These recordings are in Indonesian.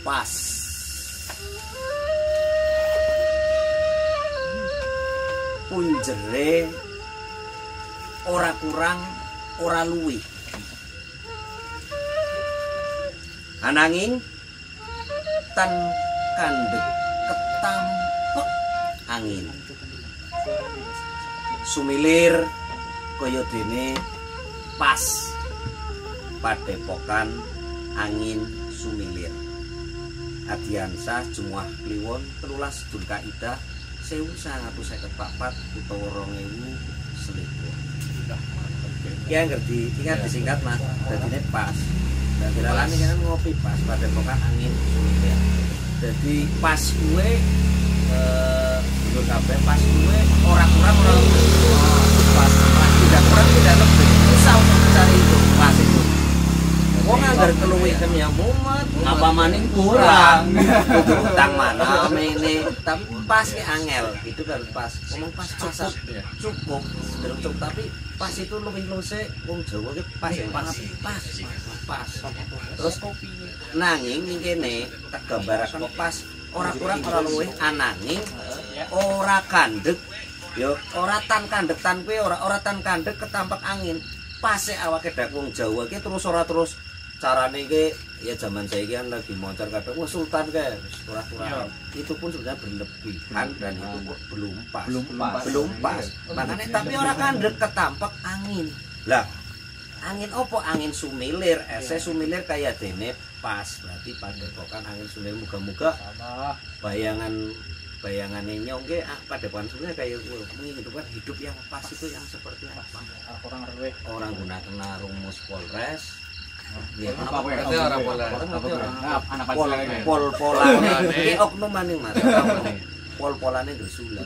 Pas. Punjere ora kurang ora luwih. Ananging tan kandhek ketampek angin. Sumilir kaya dene pas padepokan angin sumilir. Adiansah Jumuah Kliwon 13 Dzulkaidah 1954 utawa 2021. Ki ngerti, ingat disingkat Mas, dadine pas. Dan dilalani kan ngopi pas padepokan angin sumilir. Jadi pas kuwe menurut kabeh pas kuwe ora kurang ora pas tidak kurang tidak lebih. Susah untuk mencari itu pas itu. Wong anggar keluwihan ya mumet, apa maning kurang. Kudu utang mana mene, tapi pas ki angel, itu kan pas. Ngomong pas-pasan cukup, cukup tapi pas itu luwih lose wong Jawa ki pas pas. Terus nanging ning kene tak gambaraken pas ora kurang ora luwih ananging ora kandhek ya ora tan kandhek tan kuwi ora tan kandhek ketampak angin. Pase awake dhewe wong Jawa ki terus ora terus carane iki ya zaman saiki kan lagi moncar kadang wah sultan kae turah-turah. Itu pun sebenarnya berlebihan dan itu belum pas. Makanya tapi ora kandhek ketampak angin. Lah angin opo? Angin sumilir. Sumilir kaya dene pas. Berarti padepokan angin sumilir muga-muga bayangannya nyongke padepokan sumilir kayak menghidupkan hidup yang pas itu yang seperti apa? Orang gunakan rumus Polres. Ya, orang pol-polane iki oknum maning Mas. Pol-polane Dusulan.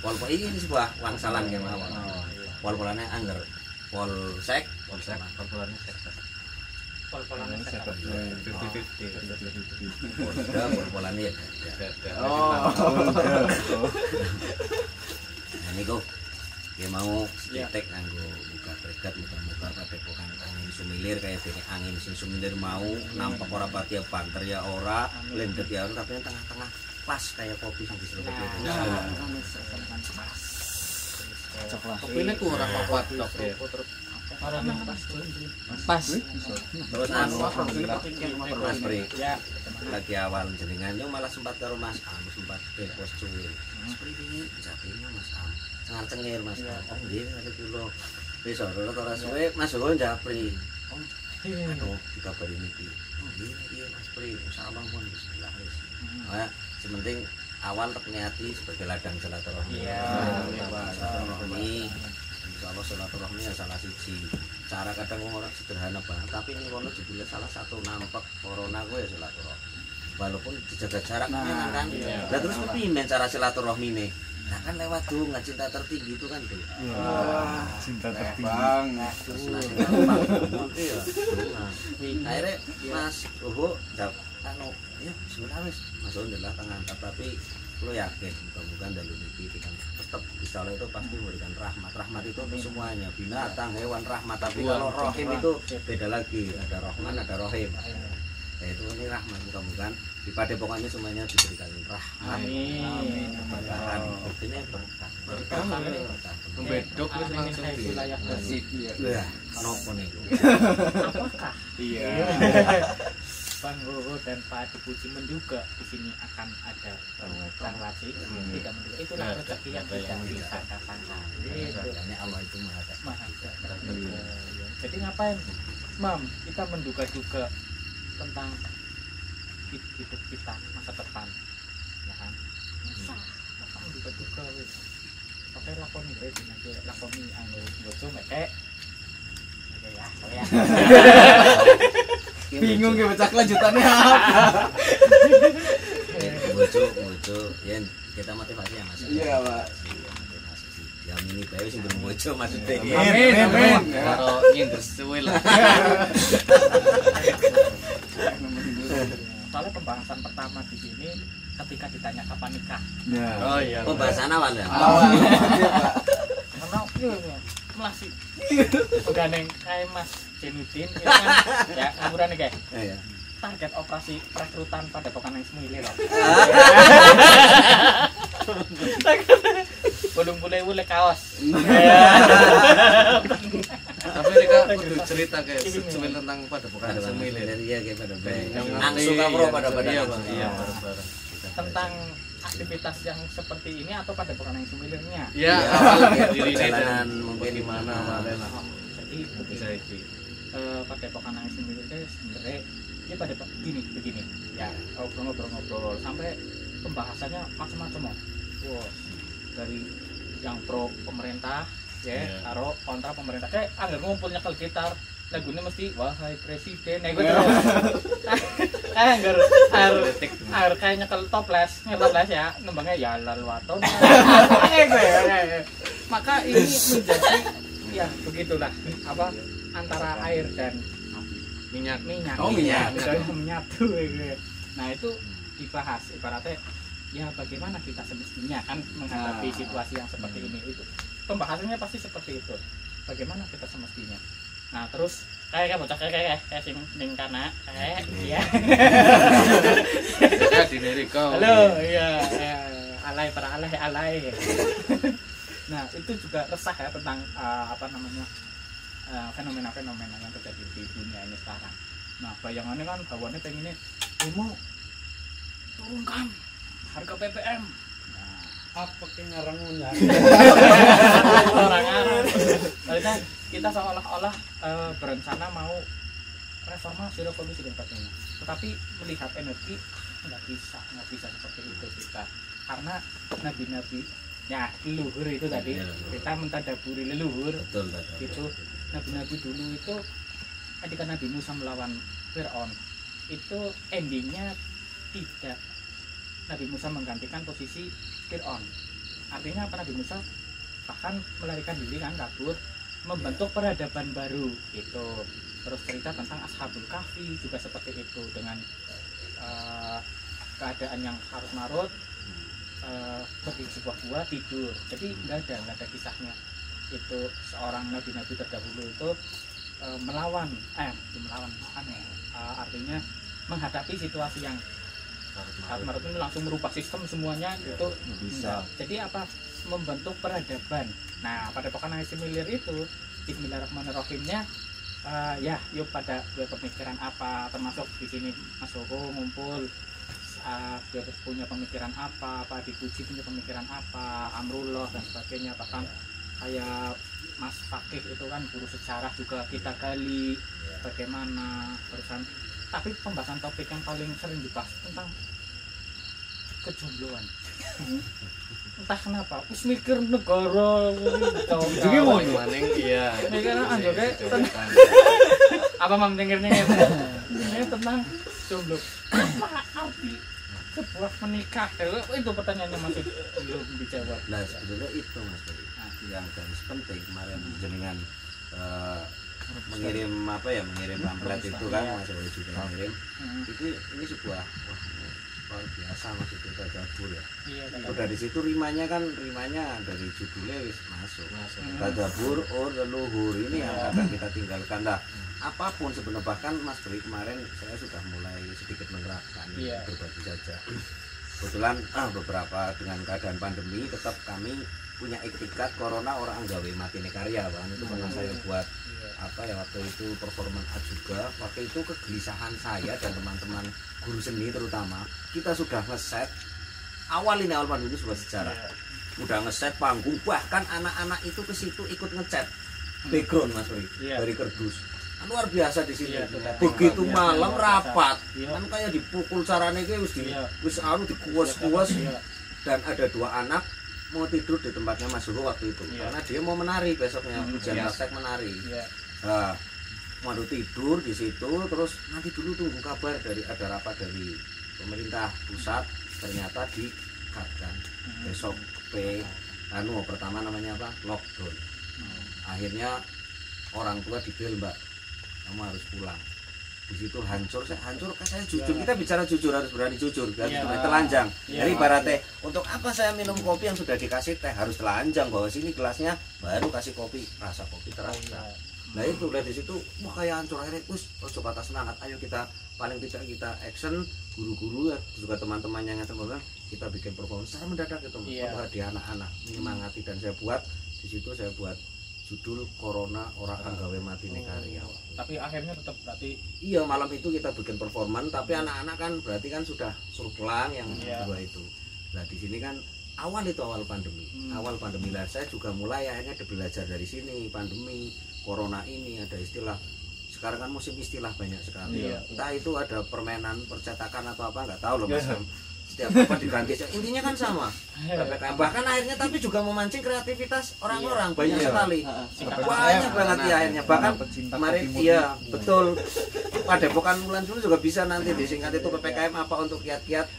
Pol ini sebuah wangsalan ya mawon. Pol-polane angger polsek, pol-polane sektor. Pol-polane sektor. 50-50. Pol-polane ya. Oh. Nah niku ya mau sedetek nganggo buka bregat muka-muka padepokan angin sumilir kayak dene angin sing sumilir mau nampak ora pati banter ya ora lendet ya ora tapi tengah-tengah pas kayak kopi sing diseruput itu. Kopine kurang kuat tok. Pas. Terus anu Mas Pri. Lagi awal jenengan yo malah sempat karo Mas Am sempat depos cuwil. Mas Pri wingi jatine Mas Am. Sangat cengir Mas. Oh nggih ada kula. Wis ora suwe Mas Ho njapri. Oh aduh dikabari niki. Oh nggih Mas Pri insyaallah pun bismillah wis. Ya sementing awal tek niati sebagai ladang silaturahmi. Iya. Ini insyaallah silaturahmi ya salah siji. Cara kadang orang sederhana banget tapi ini kono jebule salah satu nampak corona kuwi ya silaturahmi. Walaupun dijaga jarak kan. Lah terus kepiye cara silaturahmine? Nah kan lewat donga cinta tertinggi itu kan tuh. Wah, cinta tertinggi banget. Terus iya. Akhirnya Mas Oho anu ya sebenarnya Mas Oho adalah pengangkat tapi lo yakin mudah-mudahan dari niki kan tetap bisa itu pasti memberikan rahmat itu untuk semuanya binatang hewan rahmat tapi kalau rohim itu beda lagi ada rohman ada rohim. Nah itu ini rahmat mudah-mudahan di padepokannya semuanya diberikan rahmat. Amin. Berkahan. Ini berkah. Membedok wis langsung di wilayah Gresik. Iya. Nopo niku? Apakah? Iya. Bang Roro dan Pak Dipuji menduga di sini akan ada translasi tidak menduga itulah rezeki yang tidak bisa katakan. Ini Allah itu maha. Jadi ngapain, Mam? Kita menduga-duga tentang hidup kita masa depan, ya kan? Masa menduga-duga wis. Oke lakoni lakoni anggo bojo mekek. Oke ya, saya. Bingung ya baca kelanjutannya apa. Bojo yen kita motivasi ya Mas. Iya, Pak. Ya mini bae sing bojo maksudnya. Amin. Karo nyender suwe lah. Soalnya pembahasan pertama di sini ketika ditanya kapan nikah. Oh iya. Pembahasan awal ya. Karena masih gandeng kayak Mas Cenudin itu kan ya ngamuran kayak Iya. target operasi perekrutan pada Padepokan yang Semile loh. Bolong-boleh kaos. Tapi mereka kudu cerita kayak sesuai tentang Padepokan Semile. Iya kayak pada Yang langsung kabro pada iya, badan. Iya, bareng-bareng. Tentang aktivitas yang seperti ini atau Padepokan yang Semilirnya. Ya, diri perjalanan dan mungkin gimana Malen lah. Jadi Bisa iki. Padepokan yang Semile itu sebenarnya dia pada begini ya ngobrol-ngobrol sampai pembahasannya macam-macam loh. Wow, dari yang pro pemerintah ya karo kontra pemerintah kayak anggar ngumpul nyekel gitar lagunya mesti wahai presiden nek gitu anggar kayak nyekel toples ya nembangnya ya lalwaton maka ini menjadi ya begitulah apa antara air dan minyak Oh, minyak. menyatu gitu. Nah itu dibahas ibaratnya ya bagaimana kita semestinya kan menghadapi situasi yang seperti ini itu pembahasannya pasti seperti itu bagaimana kita semestinya. Nah terus kayak bocah kayak sing ning kana iya Ya diniriko. halo iya alay para alay nah itu juga resah ya tentang apa namanya fenomena-fenomena yang terjadi di dunia ini sekarang. Nah bayangannya kan bawaannya pengennya demo turunkan harga BBM. Nah, apa yang ngarangunya? orang-orang karena kita seolah-olah berencana mau revolusi dan sebagainya. Tetapi melihat energi nggak bisa seperti itu kita karena nabi-nabi ya leluhur itu tadi kita mentadaburi leluhur. Betul. Itu nabi-nabi dulu itu ketika Nabi Musa melawan Fir'aun itu endingnya tidak Nabi Musa menggantikan posisi Fir'aun. Artinya apa, Nabi Musa bahkan melarikan diri kan kabur membentuk peradaban baru gitu. Terus cerita tentang Ashabul Kahfi juga seperti itu dengan keadaan yang harut marut pergi sebuah gua tidur. Jadi nggak ada kisahnya itu seorang nabi-nabi terdahulu itu melawan artinya menghadapi situasi yang harut ini langsung merubah sistem semuanya itu bisa. Jadi apa membentuk peradaban. Nah Padepokan yang Semile itu Bismillahirrahmanirrahimnya ya yuk pada pemikiran apa termasuk di sini Mas Soho ngumpul dia punya pemikiran apa Pak Dipuji punya pemikiran apa Amrullah dan sebagainya bahkan kayak Mas Fakih itu kan guru sejarah juga kita gali bagaimana terusan. Tapi pembahasan topik yang paling sering dibahas tentang kejombloan. Entah kenapa, us mikir negara Jadi mau maning iya. mikir anjoke apa mam nyengir-nyengir. Ini tentang jomblo. Apa arti sebuah menikah? Itu pertanyaannya masih belum dijawab. Nah sebetulnya itu Mas Beri yang garis penting kemarin jenengan mengirim pamflet itu kan Mas Beri juga mengirim itu ini sebuah luar biasa Mas itu tadabur ya. Iya, Itu dari situ rimanya dari judulnya wis masuk. Tadabur leluhur ini yang akan kita tinggalkan lah. Apapun sebenarnya bahkan Mas Beri kemarin saya sudah mulai sedikit menerapkan berbagi saja. Kebetulan beberapa dengan keadaan pandemi tetap kami punya etikat corona orang gawe mati karya Bang. Itu pernah saya buat waktu itu performan art juga. Waktu itu kegelisahan saya dan teman-teman guru seni terutama kita sudah ngeset awal pandemi sebuah sejarah. Udah ngeset panggung bahkan anak-anak itu ke situ ikut ngecat background Mas Beri dari kerdus. Luar biasa di sini. Begitu malam rapat kan kayak dipukul carane ki wis dikuas-kuas dan ada dua anak mau tidur di tempatnya Mas Suho waktu itu karena dia mau menari besoknya ujian praktek menari. Nah, mau tidur di situ terus nanti dulu tunggu kabar dari ada rapat dari pemerintah pusat ternyata dikatkan besok pertama namanya apa lockdown. Akhirnya orang tua dibel Mbak kamu harus pulang di situ hancur saya jujur, kita bicara jujur, harus berani jujur, harus Iya. berani telanjang. Iya. Jadi ibaratnya untuk apa saya minum kopi yang sudah dikasih teh, harus telanjang bahwa sini gelasnya baru kasih kopi, rasa kopi terasa. Nah itu lihat di situ, wah kayak hancur, akhirnya ojo patah semangat, ayo kita paling tidak kita action, guru-guru ya juga teman-teman yang ngerti, kita bikin performance secara mendadak itu Iya. untuk hadiah anak-anak, menyemangati. Dan saya buat di situ, saya buat judul Corona Ora Kang Gawe Mati nih karya. Tapi akhirnya tetap berarti Iya, malam itu kita bikin performan, tapi anak-anak kan berarti kan sudah suruh pulang yang Iya. kedua itu. Nah di sini kan awal pandemi, awal pandemi lah saya juga mulai akhirnya belajar dari sini. Pandemi corona ini ada istilah, sekarang kan musim istilah banyak sekali. Iya. Entah itu ada permainan percetakan atau apa, nggak tahu loh Mas. Setiap apa diganti, intinya kan sama. PPKM. Bahkan akhirnya tapi juga memancing kreativitas orang-orang banyak Iya. sekali. Singkatan Banyak banget ya akhirnya. Bahkan pecinta kemarin kopi iya betul. Padepokan bulan dulu juga bisa nanti disingkat itu PPKM apa untuk kiat-kiat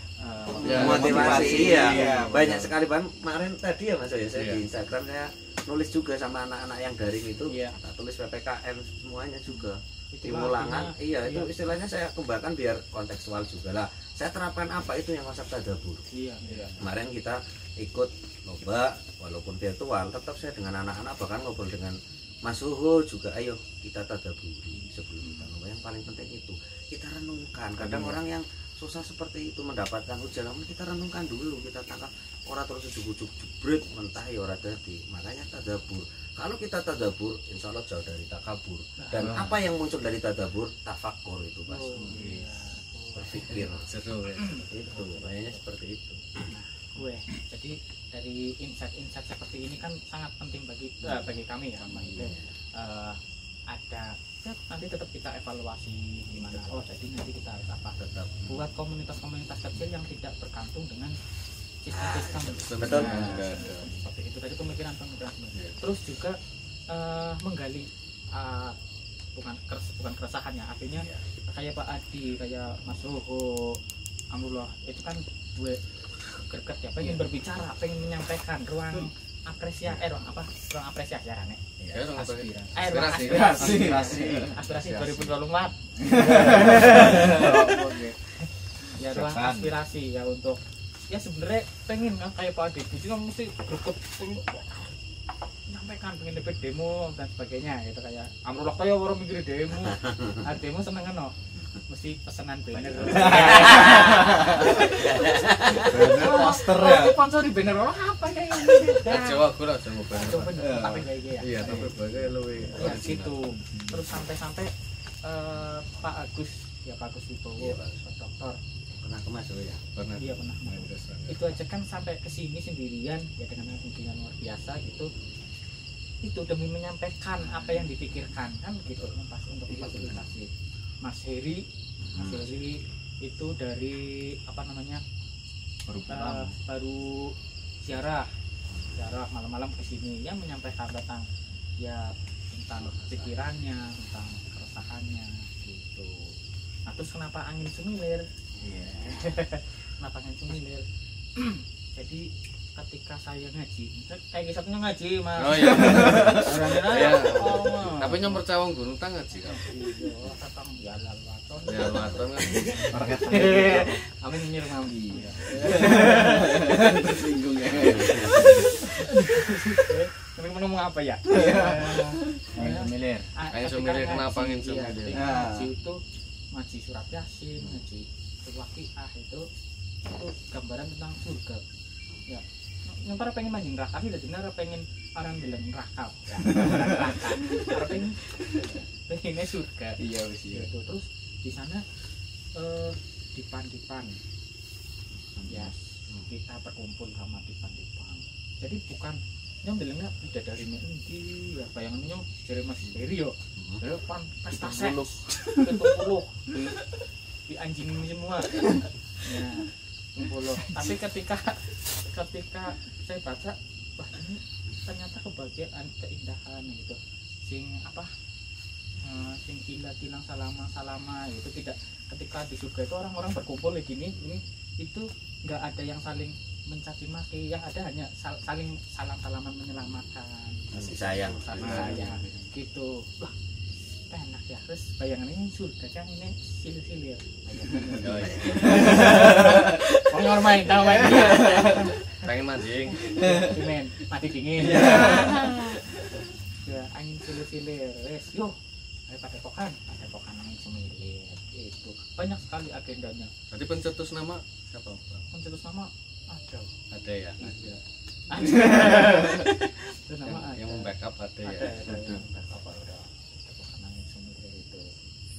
Ya, motivasi. Iya. Iya, Banyak betul. sekali Bang. Kemarin tadi ya Mas ya, saya Iya. di Instagram saya nulis juga sama anak-anak yang daring itu. Iya. Tak tulis PPKM semuanya juga. Di itulah ulangan, artinya. iya itu istilahnya saya kembangkan biar kontekstual juga lah. Saya terapkan apa itu yang konsep tadabbur. Iya. Kemarin kita ikut lomba walaupun virtual, tetap saya dengan anak-anak bahkan ngobrol dengan Mas Suho juga, ayo kita tadaburi sebelum kita lomba. Yang paling penting itu kita renungkan. Kadang orang yang susah seperti itu mendapatkan ujian, namun kita renungkan dulu, kita tangkap orang terus ujuk-ujuk jebret mentah ya orang tadi. Makanya tadabur. Kalau kita tadabur, insya Allah jauh dari takabur. Dan apa yang muncul dari tadabur? Tafakur itu pasti. Berpikir. Seru ya. Itu kayaknya seperti itu. Gue jadi dari insight-insight seperti ini kan sangat penting bagi kami ya Mbak Ide. Ada ya, nanti tetap kita evaluasi gimana, oh jadi nanti kita harus apa, Tetap buat komunitas-komunitas kecil yang tidak bergantung dengan sistem-sistem. Betul. Nah, seperti itu tadi pemikiran. Terus juga menggali bukan keresahannya, artinya kayak Pak Adi, kayak Mas Suho, Amrullah itu kan gue greget ya, pengen berbicara, pengen menyampaikan ruang apresiasi, ruang apresiasi ya kan ya? Ya, ruang Aspirasi 2024. Ya ruang aspirasi ya untuk ya sebenarnya pengen kan kayak Pak Adi, itu kan mesti greget pengen menyampaikan, pengen dapat demo dan sebagainya gitu, kayak Amrullah kayak orang mikir demo, demo seneng kan no? Mesti pesanan banner. Poster ya. Sponsor di banner orang apa kayak Jawa aku lah sama Coba tapi kayak gitu ya. Iya, tapi bagai luwe. Ya gitu. Terus sampai Pak Agus Wibowo, Iya, Pak. Pak Dokter. pernah ke Mas Suho ya. Pernah. Iya pernah. Itu aja kan sampai ke sini sendirian ya dengan hubungan luar biasa gitu. Itu demi menyampaikan apa yang dipikirkan kan gitu, pas untuk memfasilitasi. Mas Heri itu dari apa namanya baru ziarah malam-malam ke sini yang menyampaikan tentang ya tentang pikirannya, tentang keresahannya gitu. Nah, terus kenapa angin semilir? Kenapa angin semilir? Jadi ketika saya ngaji, kayak satunya ngaji Mas. Oh iya. Ya. Tapi nyomper cawang gunung tangan sih. Iya, tatang ya lalwaton. Ya waton kan. Amin nyir ngambi. Tersinggung ya. Tapi mau ngomong apa ya? Semilir. Angin semilir, kenapa angin semilir? Ngaji itu ngaji surat Yasin, ngaji Waqiah itu gambaran tentang surga. Ya. Yang para pengen mancing neraka sih, jadi nara pengen orang bilang neraka. Ya, neraka. Pengennya surga. Iya wis iya. Gitu. Terus di sana dipan-dipan. Ya, kita berkumpul sama dipan-dipan. Jadi bukan yang bilangnya tidak dari nanti ya bayangannya dari Mas Heri yo. Pan pesta seks. 70 di anjing semua. Ya. 60. Tapi ketika saya baca, wah ini ternyata kebahagiaan, keindahan gitu. Sing apa? Sing tilang salama gitu, tidak ketika di surga itu orang-orang berkumpul kayak gini, ini itu nggak ada yang saling mencaci maki, yang ada hanya saling salam-salaman menyelamatkan. Kasih sayang. Kasih sayang gitu. Wah, enak ya. Terus bayangannya surga kan ini silir-silir. Ngor main tahu main. Pengen mancing. Cuman mati dingin. Ya angin silir-silir. Wes, yo. Ayo padepokan angin semilir. Itu banyak sekali agendanya. Tadi pencetus nama siapa? Pencetus nama Ada ya. Ada. Itu nama ada. Yang membackup ada ya. Ada. Apa udah padepokan angin semilir itu.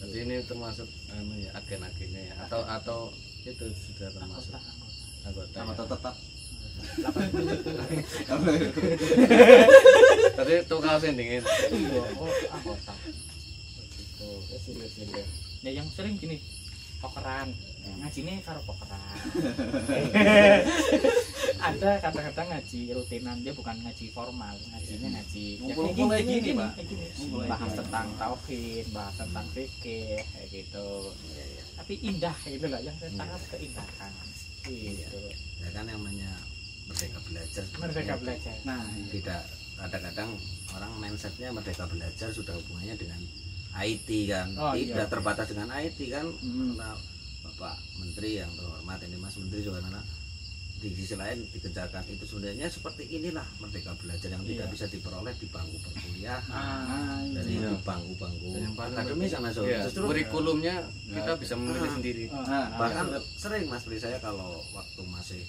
Berarti ini termasuk ya agen-agennya ya atau itu sudah termasuk anggota tetap. tadi tuh kaos yang dingin anggota gitu silir-silir ya yang sering gini pokeran ngajinya karo pokeran ada kadang-kadang ngaji rutinan dia bukan ngaji formal ngajinya ngaji ngumpul kayak gini Pak bahas tentang tauhid bahas tentang fikih kayak gitu tapi indah gitu lah yang saya tangkap keindahan gitu ya kan namanya merdeka belajar. Nah tidak kadang-kadang orang mindsetnya merdeka belajar sudah hubungannya dengan IT kan. Tidak terbatas dengan IT kan. Karena Bapak Menteri yang terhormat ini Mas Menteri juga mana di sisi lain dikejarkan itu sebenarnya seperti inilah merdeka belajar yang tidak bisa diperoleh di bangku perkuliahan dari di bangku-bangku akademis sama justru kurikulumnya kita bisa memilih sendiri. Bahkan sering Mas Pri saya kalau waktu masih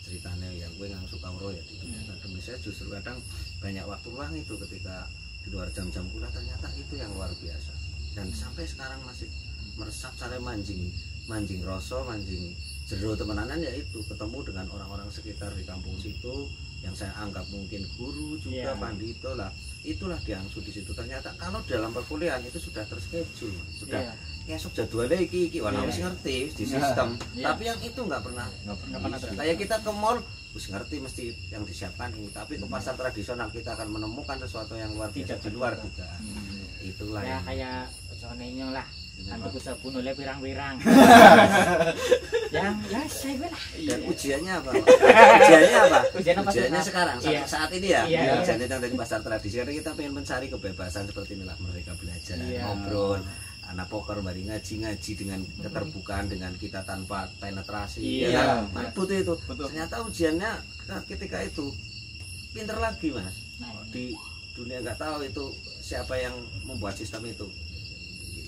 ceritanya yang gue nggak suka ya di dunia akademis saya justru kadang banyak waktu luang itu ketika di luar jam-jam kuliah ternyata itu yang luar biasa dan sampai sekarang masih meresap saya mancing rasa mancing jero temenanan ya itu ketemu dengan orang-orang sekitar di kampung situ yang saya anggap mungkin guru juga pandito lah itulah diangsu di situ ternyata kalau dalam perkuliahan itu sudah terschedule sudah esok jadwalnya iki wis ngerti di sistem tapi yang itu nggak pernah kayak kita ke mall wis ngerti mesti yang disiapkan ini tapi ke pasar tradisional kita akan menemukan sesuatu yang luar biasa di luar juga itulah ya kayak conenya lah antuk usah bunuh le pirang-pirang yang ya saya lah dan ujiannya apa ujiannya sekarang saat ini ya ujiannya yang dari pasar tradisi karena kita pengen mencari kebebasan seperti inilah mereka belajar ngobrol anak poker bari ngaji dengan keterbukaan dengan kita tanpa penetrasi butuh itu ternyata ujiannya ketika itu pinter lagi Mas di dunia nggak tahu itu siapa yang membuat sistem itu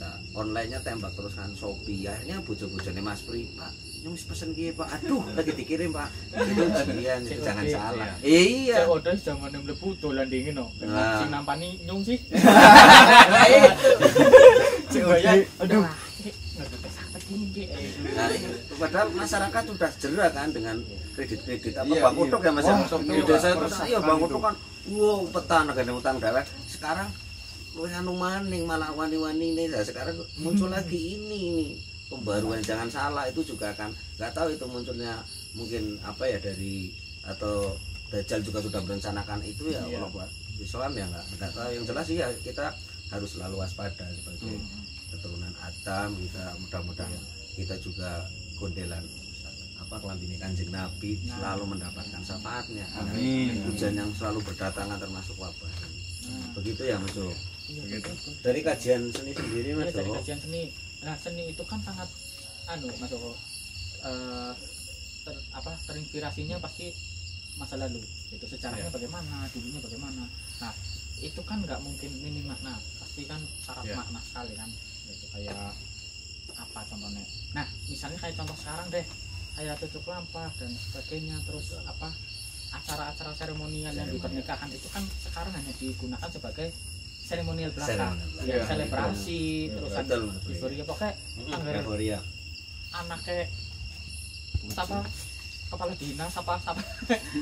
kita online-nya tembak terus kan Shopee akhirnya bojo-bojone Mas Pri Pak yang pesen ki Pak aduh lagi dikirim Pak itu ujian itu jangan salah iya udah zaman mlebu dolan dingin no sing nampani nyung sih aduh padahal masyarakat sudah jerah kan dengan kredit apa Bang Utuk ya Mas di desa terus iya Bang Utuk kan wow petang negara utang dewek sekarang lu anu maning malah wani-wani ini sekarang muncul lagi ini pembaruan jangan salah itu juga kan nggak tahu itu munculnya mungkin apa ya dari atau Dajjal juga sudah merencanakan itu ya kalau buat Islam ya nggak tahu yang jelas ya kita harus selalu waspada sebagai keturunan Adam kita mudah-mudahan kita juga gondelan apa kelambine Kanjeng Nabi selalu mendapatkan syafaatnya hujan yang selalu berdatangan termasuk wabah begitu ya Mas Jo dari kajian seni sendiri Mas Jo dari kajian seni nah seni itu kan sangat Mas Jo terinspirasinya pasti masa lalu itu sejarahnya bagaimana dulunya bagaimana nah itu kan nggak mungkin minim makna pasti kan syarat makna sekali kan itu kayak apa contohnya nah misalnya kayak contoh sekarang deh kayak tutup lampah dan sebagainya terus apa acara-acara seremonial yang di pernikahan itu kan sekarang hanya digunakan sebagai seremonial belaka selebrasi terus euforia pokoknya euforia anaknya apa kepala dinas apa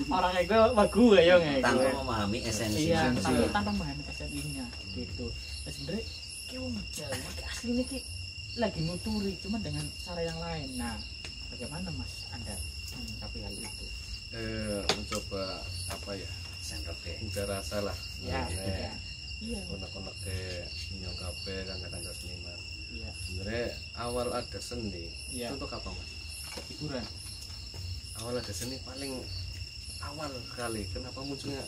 orang kayak gue bagus ya tanpa memahami esensinya tanpa memahami esensinya gitu nah, sebenarnya kayak asli ini kayak lagi nuturi cuma dengan cara yang lain nah bagaimana Mas Anda menyikapi hal itu mencoba apa ya udah rasa lah unek-unek ke minyak kafe kan kadang seniman sebenarnya awal ada seni itu untuk apa Mas? Hiburan awal ada seni paling awal kali kenapa munculnya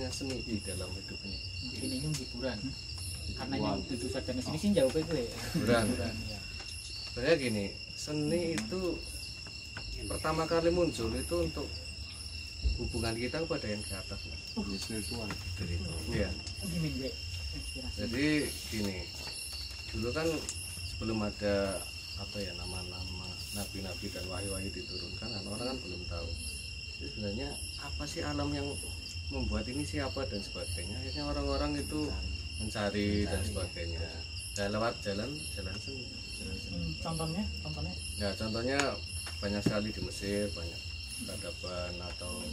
seni di dalam hidup ini ini hiburan karena yang duduk sarjana sini sih jauh gue Hiburan. ya. Sebenarnya gini, seni itu pertama kali muncul itu untuk hubungan kita kepada yang di atas. spiritual. Iya. Gini gue inspirasi. Jadi gini, dulu kan sebelum ada apa ya nama-nama nabi-nabi dan wahyu-wahyu diturunkan, kan orang kan belum tahu. Jadi sebenarnya apa sih alam yang membuat ini siapa dan sebagainya. Akhirnya orang-orang itu mencari dan sebagainya. Dan lewat jalan seni. Contohnya Ya contohnya banyak sekali di Mesir, banyak peradaban atau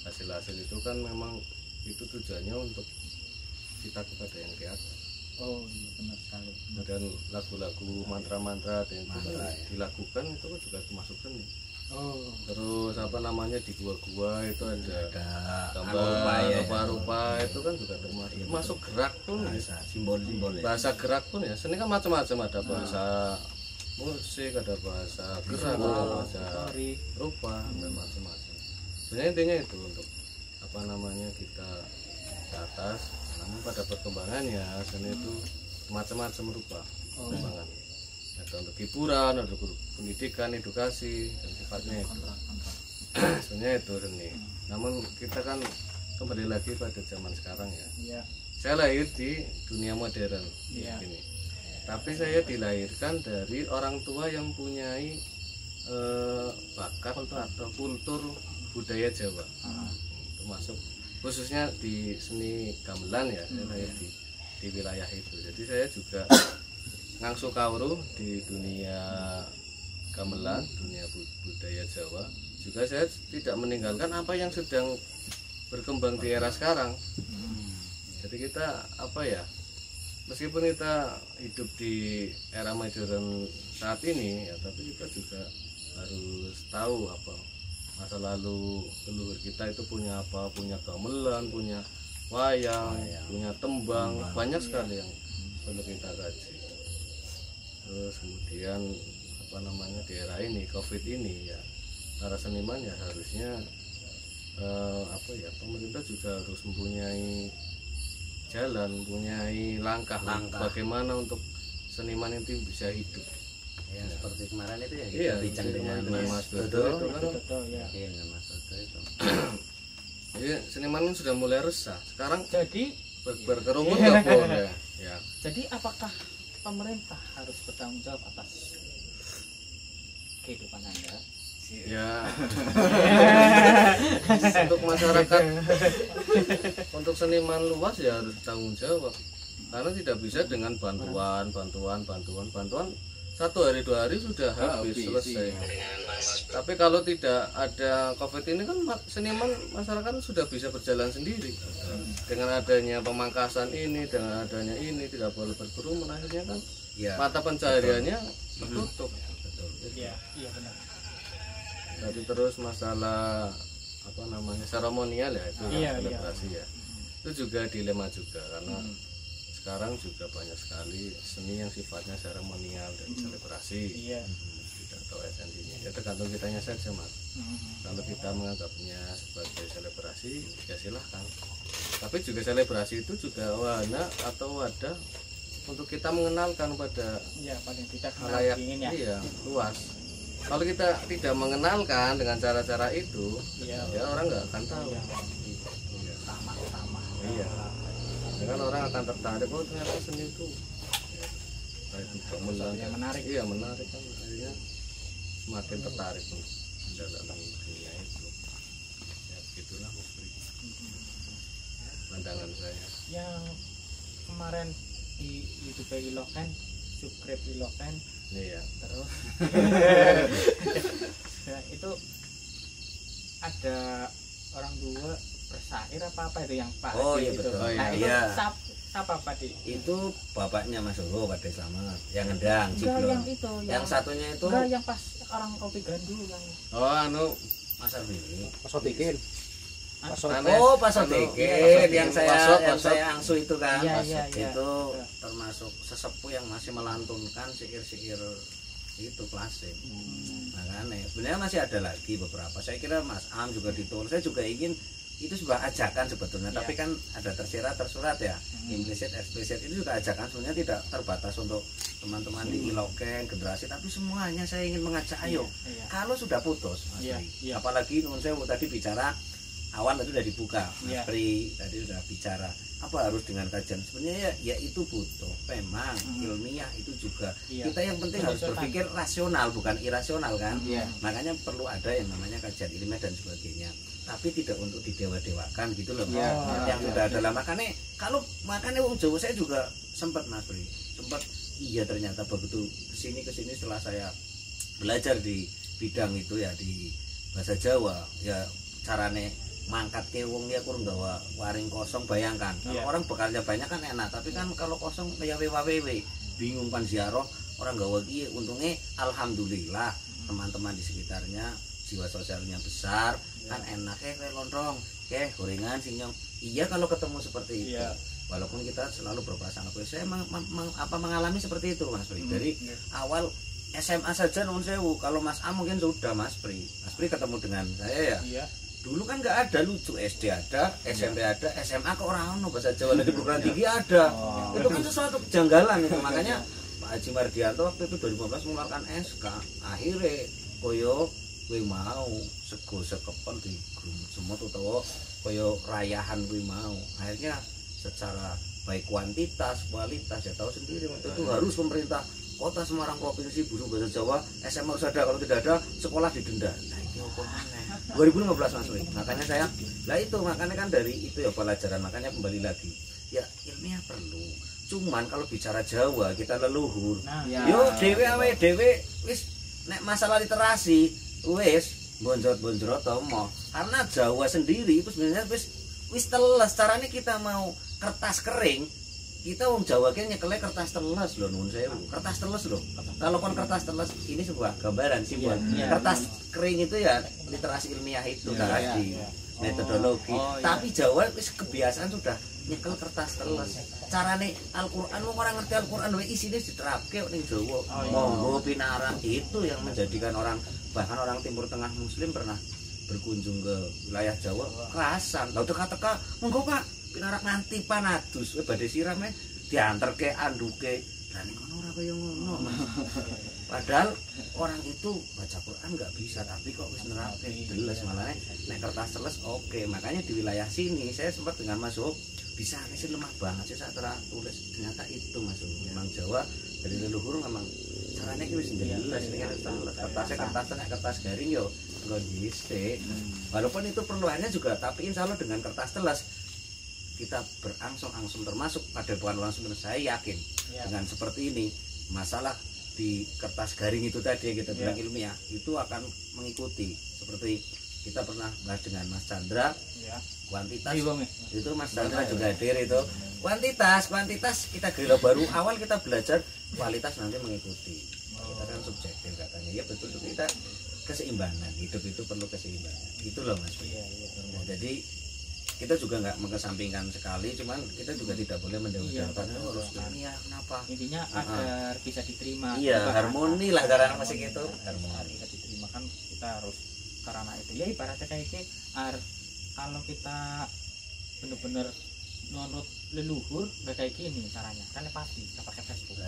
hasil-hasil itu kan memang itu tujuannya untuk kita kepada yang di atas. oh iya benar sekali. Dan lagu-lagu mantra-mantra dan itu Mantra, kan ya. dilakukan itu kan juga termasuk seni. Oh Terus apa namanya di gua-gua itu ada Ada gambar rupa-rupa itu kan juga termasuk. Masuk gerak pun bahasa simbol-simbol ya. bahasa gerak pun ya seni kan macam-macam, ada bahasa musik, ada bahasa gerak, ada bahasa sorry rupa dan macam-macam. Sebenarnya intinya itu untuk apa namanya kita ke atas, namun pada perkembangannya seni itu macam-macam rupa perkembangan. Ada untuk hiburan, ada untuk pendidikan, edukasi dan sifatnya itu. Sebenarnya itu seni. Namun kita kan kembali lagi pada zaman sekarang ya. iya Saya lahir di dunia modern Iya. ini. Tapi saya dilahirkan dari orang tua yang mempunyai bakat atau kultur budaya Jawa. Termasuk khususnya di seni gamelan ya, saya lahir di wilayah itu. Jadi saya juga ngangsu kawruh di dunia gamelan, dunia budaya Jawa. Juga saya tidak meninggalkan apa yang sedang berkembang di era sekarang. Jadi kita apa ya, meskipun kita hidup di era modern saat ini ya, tapi kita juga harus tahu apa masa lalu leluhur kita itu punya apa, punya gamelan, punya wayang, punya tembang, banyak sekali yang perlu kita kaji. Terus kemudian apa namanya di era ini COVID ini ya, para seniman ya harusnya apa ya, pemerintah juga harus mempunyai jalan, mempunyai langkah bagaimana untuk seniman itu bisa hidup. Ya, seperti kemarin itu ya kita Iya, bincang dengan Mas Dodo Dodo itu kan. betul ya. Iya, dengan Mas Dodo itu. Jadi seniman kan sudah mulai resah. Sekarang Jadi berkerumun nggak boleh. Ya. jadi apakah pemerintah harus bertanggung jawab atas kehidupan Anda? Ya. Untuk masyarakat, untuk seniman luas ya harus tanggung jawab. Karena tidak bisa dengan bantuan satu hari 2 hari sudah habis selesai. Tapi kalau tidak ada COVID ini kan seniman masyarakat sudah bisa berjalan sendiri. Dengan adanya pemangkasan ini, dengan adanya ini tidak boleh berkerumun, akhirnya kan Ya, mata pencahariannya tertutup. Iya benar. Jadi terus masalah apa namanya seremonial ya itu Iya, selebrasi ya. Itu juga dilema juga karena sekarang juga banyak sekali seni yang sifatnya seremonial dan selebrasi. Iya. Tidak tahu esensinya. Ya tergantung kitanya saja mas. Kalau kita menganggapnya sebagai selebrasi ya silahkan. Tapi juga selebrasi itu juga wahana atau wadah untuk kita mengenalkan pada Iya paling tidak halayak ingin ya. iya luas. Kalau kita tidak mengenalkan dengan cara-cara itu, Iya. ya orang nggak akan tahu. Iya. Iya. Sama. Iya. Ya kan orang akan tertarik, oh ternyata seni itu kayak gamelan yang menarik. Iya menarik kan, akhirnya semakin tertarik dalam dunia itu. Ya begitulah Mas Pri. Pandangan saya. Yang kemarin di YouTube Iloken, subscribe Iloken, Iya. terus ya, itu ada orang tua bersair apa itu yang Pak Oh, Hadi iya, itu. betul. Oh, Nah iya. itu Iya. siapa Pak Di? itu bapaknya Mas Dodo pada Slamet yang ngedang Enggak Ciblon. yang itu, Yang satunya itu enggak yang pas orang kopi gandu yang Oh anu Mas Arvini. Pas Otikin. Oh, Pak Sotikin yang Pasok. saya angsu itu kan. Iya, Pas iya, iya. itu termasuk sesepuh yang masih melantunkan syair-syair itu klasik. Makanya sebenarnya masih ada lagi beberapa. Saya kira Mas Am juga ditulis. Saya juga ingin itu sebuah ajakan sebetulnya, Iya. tapi kan ada tersirat tersurat ya, implisit eksplisit, itu juga ajakan sebenarnya tidak terbatas untuk teman-teman di Ilokeng generasi, tapi semuanya saya ingin mengajak ayo Iya. kalau sudah putus Mas Iya, Pri. iya. Apalagi nun sewu tadi bicara awal tadi sudah dibuka Mas Iya. Pri tadi sudah bicara apa harus dengan kajian, sebenarnya ya itu butuh memang ilmiah itu juga. Iya. Kita yang penting harus Penyesuaian. berpikir rasional bukan irasional kan. Iya. Makanya perlu ada yang namanya kajian ilmiah dan sebagainya, tapi tidak untuk didewa-dewakan gitu loh. Iya. Yang sudah ada lah, makanya wong Jawa saya juga sempat Mas Pri, sempat iya ternyata begitu kesini setelah saya belajar di bidang itu ya di bahasa Jawa ya, carane mangkat ke wong ya kurang gawa waring kosong, bayangkan kalau Iya. orang bekalnya banyak kan enak, tapi kan kalau kosong kayak wewe bingung kan ziarah orang gawa kiye. Untungnya alhamdulillah teman-teman di sekitarnya jiwa sosialnya besar, kan enaknya kayak lontrong gorengan sinyong. Iya kalau ketemu seperti itu. Iya. Walaupun kita selalu berprasangka positif, saya mengalami seperti itu Mas Pri. Dari awal SMA saja non sewu, kalau Mas A mungkin sudah Mas Pri ketemu dengan saya ya. Iya. Dulu kan nggak ada lucu, SD ada, SMP ada, SMA kok orang bahasa Jawa dari perguruan tinggi ada. Itu kan sesuatu kejanggalan itu. Makanya Pak Haji Mardianto waktu itu 2015 mengeluarkan SK. Akhirnya koyo kuwi mau sego sekepel di grumut semut utawa koyo rayahan kuwi mau. Akhirnya secara baik kuantitas, kualitas ya tahu sendiri waktu itu harus pemerintah Kota Semarang Provinsi Guru Bahasa Jawa SMA harus ada, kalau tidak ada sekolah didenda. Nah itu apa aneh 2015 Mas Wi. Makanya saya makanya kan dari itu ya pelajaran, makanya kembali lagi ya ilmiah perlu, cuman kalau bicara Jawa kita leluhur yo dewe wis nek masalah literasi wis bonjot-bonjot tomo, karena Jawa sendiri itu sebenarnya wis teles. Caranya kita mau kertas kering, kita wong Jawa kan nyekelnya kertas teles loh, nun sewu kertas teles loh. Kalau kon kertas teles ini sebuah gambaran simbol. Kertas kering itu ya literasi ilmiah itu tadi metodologi. Tapi Jawa wis kebiasaan sudah nyekel kertas teles. Carane Al-Qur'an wong ora ngerti Al-Qur'an wae isine diterapke ning Jawa. Monggo pinarang itu yang menjadikan bahkan orang Timur Tengah Muslim pernah berkunjung ke wilayah Jawa kerasan. Lah teka-teka monggo Pak pinarak nganti panadus badhe sirame dianterke anduke. Lah ning kono ora kaya ngono. Padahal orang itu baca Quran nggak bisa, tapi kok wis nerapke deles malah nek kertas teles oke. Makanya di wilayah sini saya sempat dengan masuk bisa sih lemah banget sih saat tulis, ternyata itu masuk memang Jawa dari leluhur memang caranya itu wis deles kertas garing yo nggak bisa. Walaupun itu perluannya juga, tapi insya Allah dengan kertas teles kita berangsur-angsur, termasuk pada bukan langsung. Saya yakin dengan seperti ini masalah di kertas garing itu tadi yang kita bilang ilmiah itu akan mengikuti. Seperti kita pernah bahas dengan Mas Chandra kuantitas itu, Mas Chandra juga hadir itu kuantitas kita gila baru awal kita belajar kualitas nanti mengikuti. Kita kan subjektif katanya ya, betul kita keseimbangan hidup itu perlu keseimbangan itu loh Mas. Nah, jadi kita juga nggak mengesampingkan sekali, cuman kita juga tidak boleh mendahulukan harus ilmiah. Kenapa? Intinya agar bisa diterima. Iya, harmoni lah karena masih gitu. Harmoni bisa diterima kan kita harus karena itu. Ya ibaratnya kayak ini, kalau kita benar-benar nurut leluhur kayak gini caranya. Kan pasti kita pakai Facebook.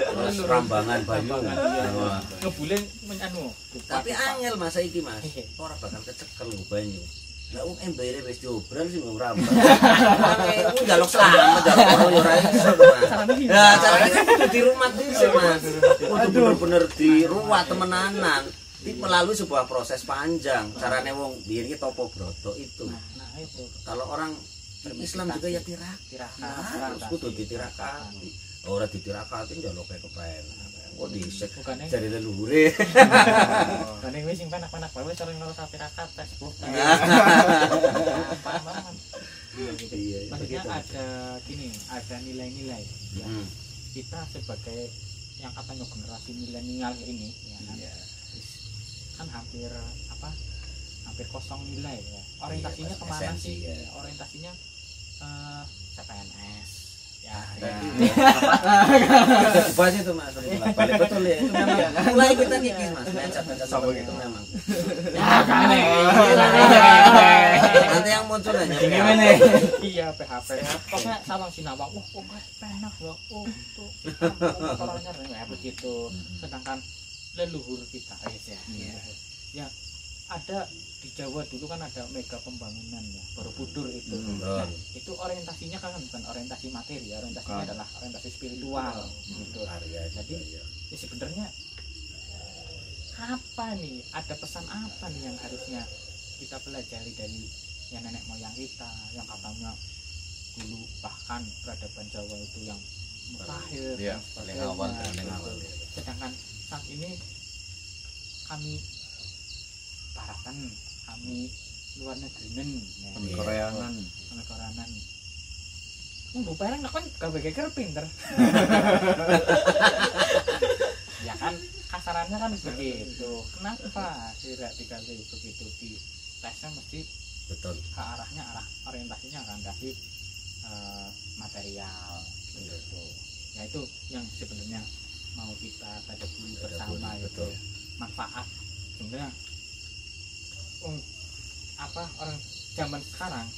Terus rambangan bayu. Ngebuleng menanu. Tapi angel masa iki Mas. Ora bakal kecekel banyu. Lah wong embere wis diobral sing ngomong rambang. Aku njaluk selamat njaluk yo ora iso to Mas. Ya carane kudu dirumat dhisik Mas. Kudu bener-bener diruwat temenanan. Iki melalui sebuah proses panjang. Carane wong biyen iki topo broto itu. Nah, itu. Kalau orang Islam juga ya tirakat. Kudu ditirakati. Ora ditirakati njaluk kayak kepenak. Kok dhisik jare leluhure. Kan wis sing panak-panak bae sering ngurus tirakat Facebook. Iya. Maksudnya ada nilai-nilai ya. Kita sebagai yang katanya generasi milenial ini ya kan hampir kosong nilai ya. Orientasinya kemana sih? Orientasinya CPNS ya Bahas itu mas, balik betul ya. Itu memang mulai kita kikis mas, baca seperti itu memang. Nanti yang muncul hanya iya PHP. Pokoknya Sabang Sinawang, kok penak ya, tuh orangnya kayak begitu. Sedangkan leluhur kita, ya ada di Jawa dulu kan ada mega pembangunan ya, Borobudur itu. Nah, itu orientasinya kan bukan orientasi materi, orientasinya adalah orientasi spiritual gitu. Jadi ya sebenarnya apa nih, ada pesan apa nih yang harusnya kita pelajari dari yang nenek moyang kita, yang katanya dulu bahkan peradaban Jawa itu yang mutakhir ya, paling awal. Sedangkan saat ini kami baratan, kami luar negeri Koreanan Bu Pereng kan gawe geger pinter. Ya kan kasarannya kan begitu. Kenapa tidak dikasih begitu di tesnya mesti betul ke arahnya, arah orientasinya akan dari material gitu. Ya itu yang sebenarnya mau kita tadaburi bersama itu manfaat sebenarnya. Apa orang zaman sekarang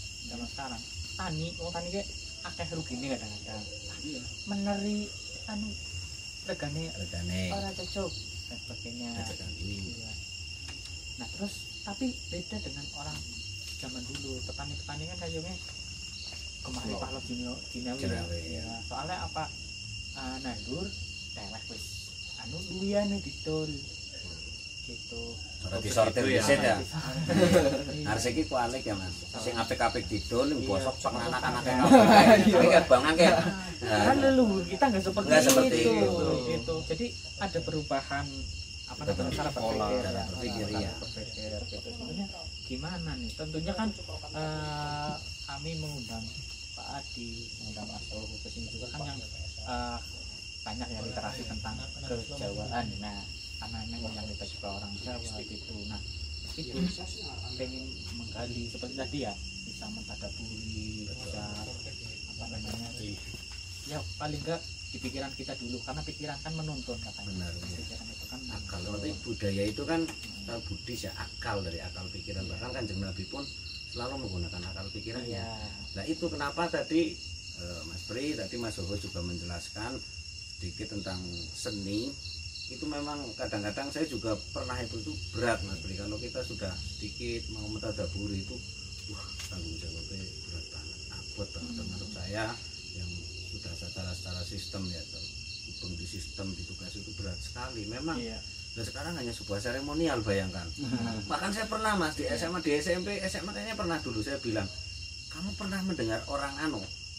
tani kayak akeh rugine kadang-kadang meneri regane ora cocok dan sebagainya. Nah terus tapi beda dengan orang zaman dulu, petani-petani kan kayaknya kemarin pahlon jinawi ya. Soalnya apa nandur dewek wis luyane didol gitu. Ora disortir dhisik ya. Harus iki kualik ya Mas. Sing apik-apik didol ning bosok sok anak-anake kabeh. Iki bangan kayak. Kan leluhur kita enggak seperti itu. Gitu. Jadi ada perubahan apa namanya cara berpikir ya. Sebenarnya gimana nih? Tentunya kan kami mengundang Pak Adi, mengundang Mas Ohu ke sini juga kan yang banyak ya literasi tentang kejawaan. Nah, karena memang yang kita juga orang Jawa gitu. Nah, itu pengen menggali seperti tadi ya, bisa mentadaburi, bisa apa namanya? Ya paling enggak di pikiran kita dulu, karena pikiran kan menuntun katanya. Benar, pikiran itu kan akal. Berarti budaya itu kan Buddhis ya, akal dari akal pikiran. Bahkan Kanjeng Nabi pun selalu menggunakan akal pikirannya. Nah itu kenapa tadi Mas Pri, tadi Mas Oho juga menjelaskan sedikit tentang seni. Itu memang kadang-kadang saya juga pernah itu berat Mas Pri. Kalau kita sudah sedikit mau mentadaburi itu, wah tanggung jawabnya berat banget. Abot termasuk saya yang sudah secara sistem ya, terhubung di sistem di tugas itu berat sekali. Memang. Dan sekarang hanya sebuah seremonial, bayangkan. Bahkan saya pernah Mas di SMA, di SMP, SMA kayaknya pernah dulu saya bilang, kamu pernah mendengar orang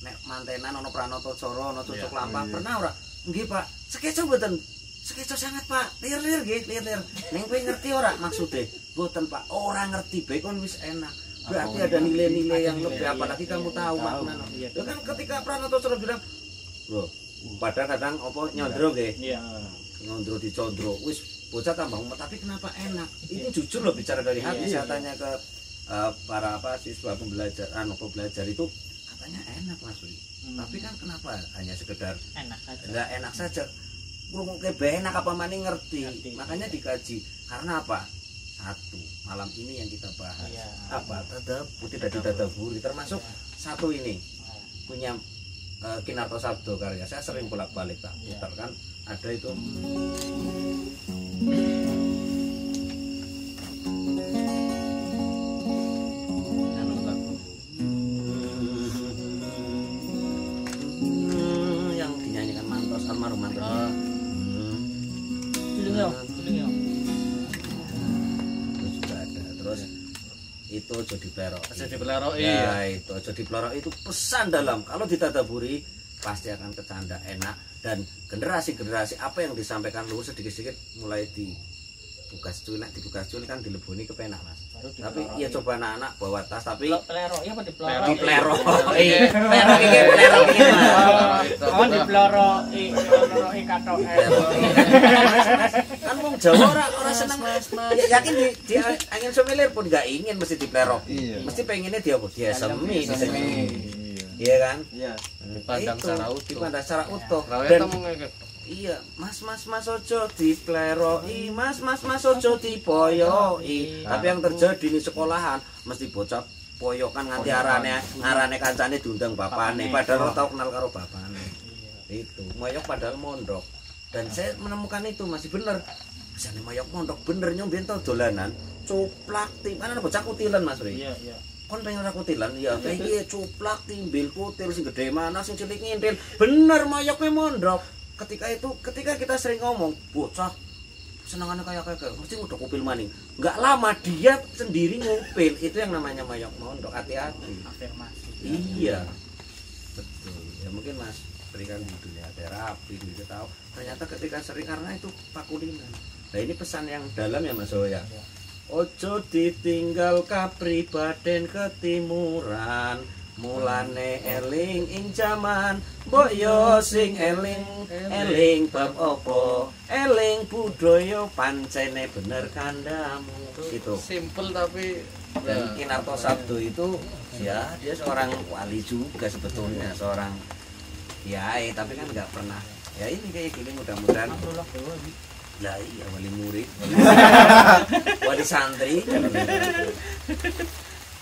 nek mantenan ono pranoto coro ono cocok lampah pernah ora? Nggih Pak, sekeco mboten. Sekeco sangat Pak, lir-lir nggih, lir-lir. Ning kowe ngerti ora maksude? Mboten Pak, ora ngerti bae kon wis enak. Berarti ada nilai-nilai yang lebih, apalagi kamu tahu makna. Itu kan ketika pranoto coro bilang, "Loh, padahal kadang apa nyondro nggih?" Iya. Nyondro dicondro, wis bocah tambah tapi kenapa enak? Itu jujur loh bicara dari hati. Saya tanya ke para siswa pembelajar itu katanya enak Mas Budi. Tapi kan kenapa hanya sekedar enak saja. Ngomong kayak enak apa maning ngerti. Makanya dikaji. Karena apa? Satu, malam ini yang kita bahas apa? Tidak ditadaburi, termasuk satu ini punya Kinarto Sabdo karya. Saya sering bolak-balik tak putar kan. Ada itu yang dinyanyikan Mantos, almarhum Mantos. Terus juga ada. Terus itu ojo diplerok. Ya, itu ojo diplerok itu pesan dalam. Kalau ditadaburi pasti akan kecanda enak. Dan generasi-generasi apa yang disampaikan lu sedikit-sedikit mulai dibuka cuil kan dileboni kepenak Mas. Tapi ya coba anak-anak bawa tas tapi pelero ya apa dipelero? Dipelero. Iya, pelero iki Mas. Oh dipelero katok. Kan wong Jawa ora seneng yakin di angin somilir pun enggak ingin mesti dipelero. Mesti pengennya dia apa? Dia semi di sini. Iya kan? Iya. Dipandang Itu, secara utuh. dipandang secara utuh. Rawet Dan kamu ngeket. iya, mas ojo dipleroi, mas ojo dipoyoi. Tapi yang terjadi di sekolahan mesti bocah poyokan nganti ngarane kancane diundang bapane, padahal ora tau kenal karo bapane. Itu, moyok padahal mondok. Dan saya menemukan itu masih bener. Bisa nih moyok mondok bener nyomben tau dolanan, cuplak tim. Kan ada bocah kutilan Mas Bri. Iya. Kon pengen ora kutilan ya iki cuplak timbil kutil sing gede mana sing cilik ngintil bener mayoknya mondok ketika kita sering ngomong bocah senangannya kayak mesti udah kupil maning nggak lama dia sendiri ngupil itu yang namanya mayok mondok hati-hati Afirmasi. iya betul ya mungkin Mas berikan di dunia terapi gitu tahu ternyata ketika sering karena itu pakulinan nah ini pesan yang dalam ya Mas Oya. Ojo ditinggal kapribaden ketimuran mulane eling ing jaman mbok yo sing eling bab opo eling budaya pancene bener kandamu gitu. Simple tapi Dan Kinarto Sabdo itu ya dia seorang wali juga sebetulnya seorang kiai tapi kan nggak pernah ya ini kayak gini mudah-mudahan lah iya wali murid wali santri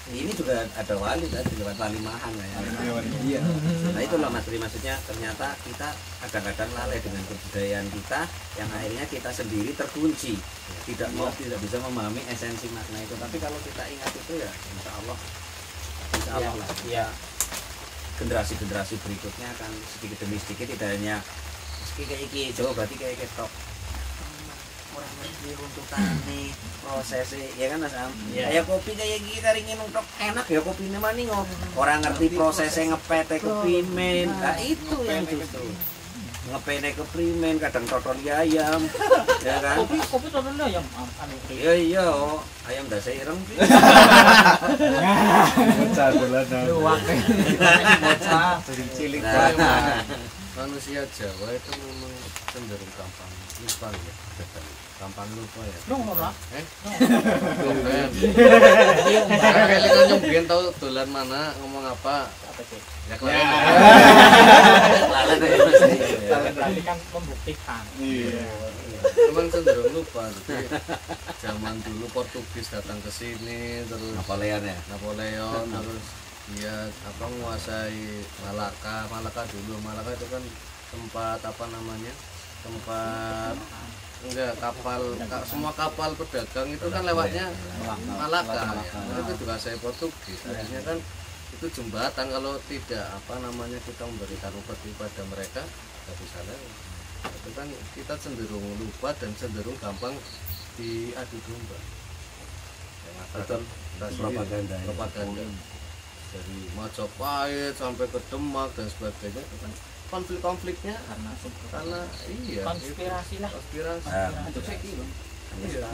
ini juga ada wali tadi lewat wali mahan ya Iya. nah itulah Mas Tri maksudnya ternyata kita kadang-kadang lalai dengan kebudayaan kita yang akhirnya kita sendiri terkunci tidak bisa memahami esensi makna itu tapi kalau kita ingat itu ya insya Allah lah ya generasi-generasi berikutnya akan sedikit demi sedikit tidak hanya meski kayak iki jauh berarti kayak ketok orang ngerti untuk tani prosesnya ya kan Mas Am kayak kopi kayak gini kari nginung enak ya kopi ini mani orang ngerti prosesnya ngepete keprimen nah itu yang justru ngepete keprimen kadang totol ayam ya kan Kopi totol ayam iya ayam dasa ireng Bocah dolanan. bocah Sering cilik. manusia Jawa itu memang cenderung gampang lupa ya. Gampang lupa ya. ora Kayak lingkungan nyombian tahu dolan mana ngomong apa apa sih ya kalian lalat ya Mas berarti kan membuktikan Iya. memang cenderung lupa jadi zaman dulu Portugis datang ke sini terus Napoleon ya Napoleon terus dia menguasai Malaka dulu itu kan tempat apa namanya tempat semua kapal pedagang itu kan lewatnya Malaka ya. Itu juga saya Portugis akhirnya kan itu jembatan kalau tidak kita memberikan upeti pada mereka tidak bisa lewat itu kan kita cenderung lupa dan cenderung gampang diadu domba betul propaganda dari Majapahit sampai ke Demak dan sebagainya itu kan konfliknya karena iya konspirasi lah konspirasi iya.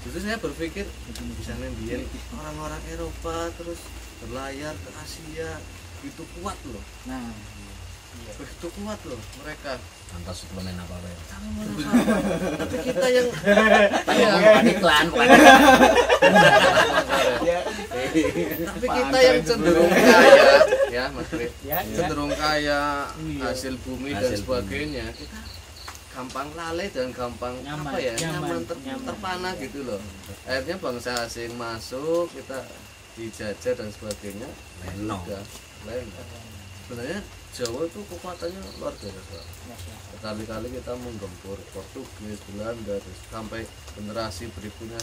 Justru saya berpikir misalnya dia orang-orang Eropa terus berlayar ke Asia itu kuat loh begitu kuat loh mereka tanpa suplemen apa ya tapi kita yang iklan tapi kita yang cenderung kaya ya Mas Tri cenderung kaya hasil bumi dan Hasil sebagainya kita gampang lalai dan gampang nyaman terpana gitu loh akhirnya bangsa asing masuk kita dijajah dan sebagainya lain sebenarnya Jawa itu kekuatannya luar biasa berkali-kali kita menggempur Portugis, Belanda terus sampai generasi berikutnya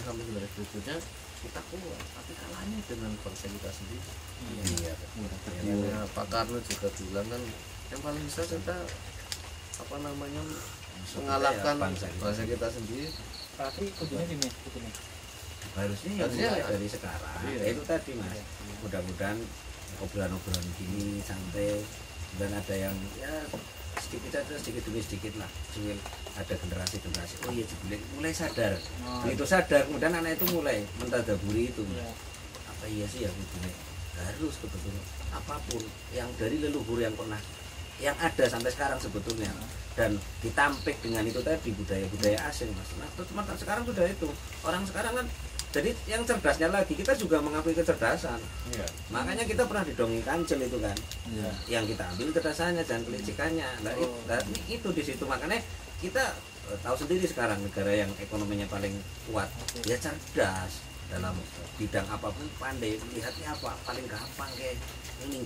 kita kuat tapi kalahnya dengan bangsa kita sendiri Pak Karno juga bilang kan yang paling bisa kita mengalahkan bangsa kita sendiri berarti kudunya gini harusnya dari sekarang itu tadi Mas mudah-mudahan obrolan-obrolan gini santai dan ada yang ya sedikit demi sedikit lah Juil ada generasi oh iya Jubil mulai sadar begitu sadar kemudian anak itu mulai mentadaburi itu apa iya sih ya Jubil harus sebetulnya apapun yang dari leluhur yang pernah yang ada sampai sekarang sebetulnya dan ditampik dengan itu tadi budaya asing Mas nah teman sekarang sudah itu orang sekarang kan Jadi yang cerdasnya lagi kita juga mengakui kecerdasan. Iya. Makanya kita pernah didongeng Kancil itu kan. Iya. Yang kita ambil kecerdasannya dan kelicikannya. Nah, itu di situ makanya kita tahu sendiri sekarang negara yang ekonominya paling kuat ya cerdas dalam bidang apapun pandai. Lihatnya apa paling gampang kayak ini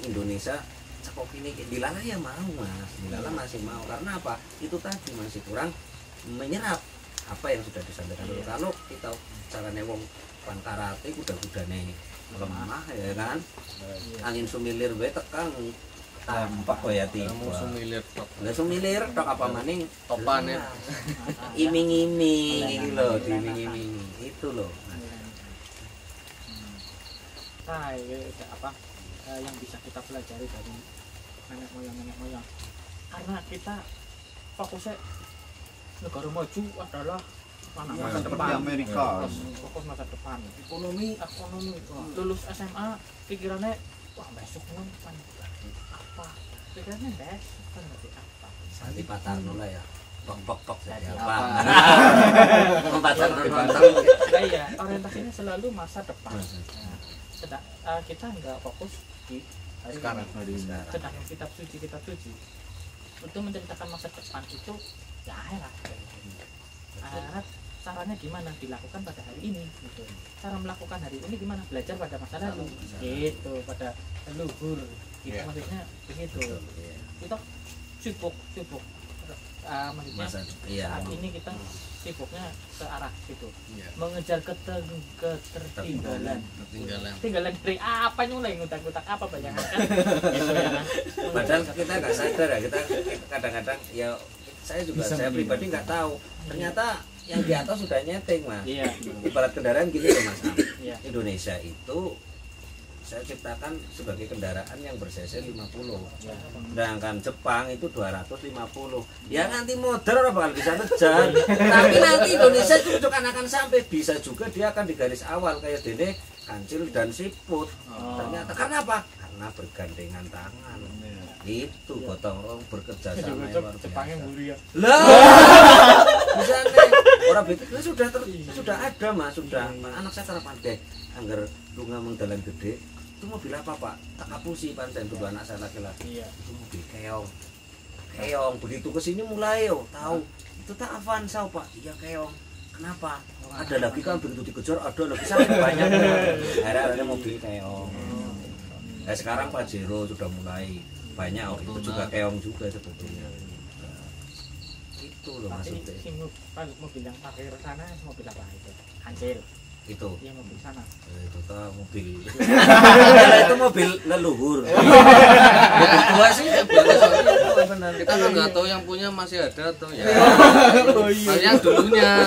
Indonesia cekok ini Dilala ya mau mas, Dilala masih mau karena apa? Itu tadi masih kurang menyerap apa yang sudah disampaikan dulu. Kalau kita caranya wong pan karate kuda-kudane lemah ya kan, angin sumilir bae tekang tampak ya tiba. Kamu sumilir tok. Nggak sumilir tok apa maning Topane. iming-iming ini loh, diiming-iming itu loh. Nah, apa yang bisa kita pelajari dari nenek moyang karena kita fokusnya negara maju adalah mana Ya, masa seperti depan Amerika. fokus masa depan ekonomi lulus SMA pikirannya wah besok kan apa pikirannya besok kan nanti apa Santi Patarno lah ya. Pok jadi Jadi apa? apa? Patarno nonton. Nah, iya orientasinya selalu masa depan. Kita nggak fokus di hari Sekarang. ini. Sedangkan kitab suci untuk menceritakan masa depan itu ya akhirat. Akhirat caranya gimana dilakukan pada hari ini gitu. Cara melakukan hari ini gimana belajar pada masa lalu gitu pada leluhur gitu Yeah. maksudnya begitu kita sibuk maksudnya Iya. saat ini kita sibuknya ke arah situ Iya. mengejar ketertinggalan Ketinggalan. dari apa nyulai ngutak-ngutak apa bayangan kan gitu ya kan. Padahal kita nggak sadar ya, kita kadang-kadang ya saya juga Bisa saya begini. pribadi nggak tahu. Ternyata yang di atas sudah nyeting mas. Iya. Ibarat kendaraan gini loh mas. Iya. Indonesia itu saya ciptakan sebagai kendaraan yang ber-cc 50. Ya. Sedangkan Jepang itu 250. Ya nanti modern bakal bisa ngejar. Tapi nanti Indonesia itu akan sampai bisa juga dia akan di garis awal kayak dene Kancil dan Siput. Ternyata karena apa? Karena bergandengan tangan. Itu gotong royong bekerja sama yang luar Jepangnya biasa. mburi ya. Lah, bisa nih. Orang begitu sudah ada mas, sudah. Anak saya cara pandai, anggar lunga mengdalan gede. Itu mobil apa pak? Tak kapusi pancen dulu anak saya laki-laki. Iya. Itu mobil keong. Begitu kesini mulai tahu. Itu tak Avanza pak? Iya keong. Kenapa? Ada lagi kan begitu dikejar ada lagi sangat banyak. Akhirnya ada mobil keong. Nah, sekarang Pajero sudah mulai banyak, itu juga keong juga sebetulnya. Itu loh Tapi maksudnya. si mobil yang parkir sana mobil apa itu? Kancil. Itu Iya mobil sana. itu tuh mobil. Itu mobil leluhur. Mobil tua sih benar. Kita kan nggak tahu yang punya masih ada atau ya. Yang dulunya.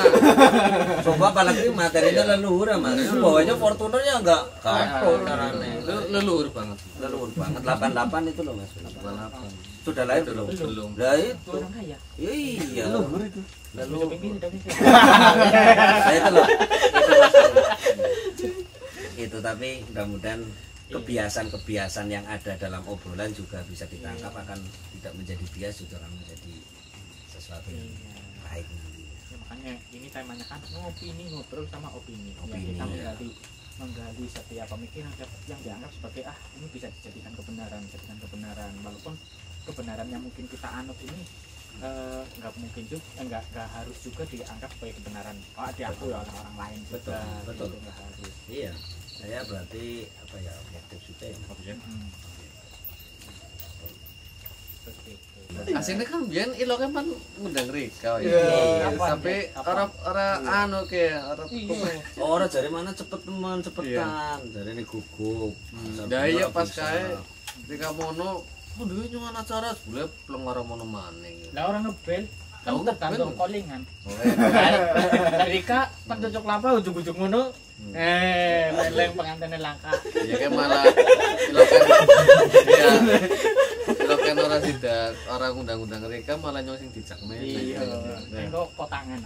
Coba apalagi materinya leluhur ya mas. Bawahnya Fortuner ya enggak kato caranya. Itu leluhur banget. Leluhur banget. 88 itu loh mas. 88. Sudah lahir belum? Belum. Lah itu. Orang kaya. Iya. Leluhur itu. Bisa pimpin Indonesia. Nah, itu loh. Itu tapi mudah-mudahan kebiasaan-kebiasaan yang ada dalam obrolan juga bisa ditangkap akan tidak menjadi bias juga akan menjadi sesuatu yang baik nanti. Ya, makanya ini temanya kan ngobrol sama opini. Opini, Ya, kita ya. menggali setiap pemikiran yang dianggap sebagai ini bisa dijadikan kebenaran walaupun kebenaran yang mungkin kita anut ini nggak mungkin juga nggak harus juga dianggap sebagai kebenaran diakui oleh orang lain juga. Betul. Gitu, nggak harus. Iya. Saya berarti apa ya objektif juga ya. Seperti itu. Aslinya kan biyen iloke kan ngundang Rika ya. Iya. Sampai Kapan? orang anu ke orang Oh, orang dari mana cepet teman cepetan. Dari ini gugup. Dah iya pas kae Rika mono dhewe nyuwun acara boleh plengara mono maning. Lah orang ngebel kan Oh, tergantung ngebel. callingan. Dari Kak pas cocok lapa ujung-ujung ngono meleng pengantinnya langka. Ya kayak malah iloken ya iloken ora sidak orang undang-undang Rika malah nyong sing dijak meneh. Iya. Engko potangan.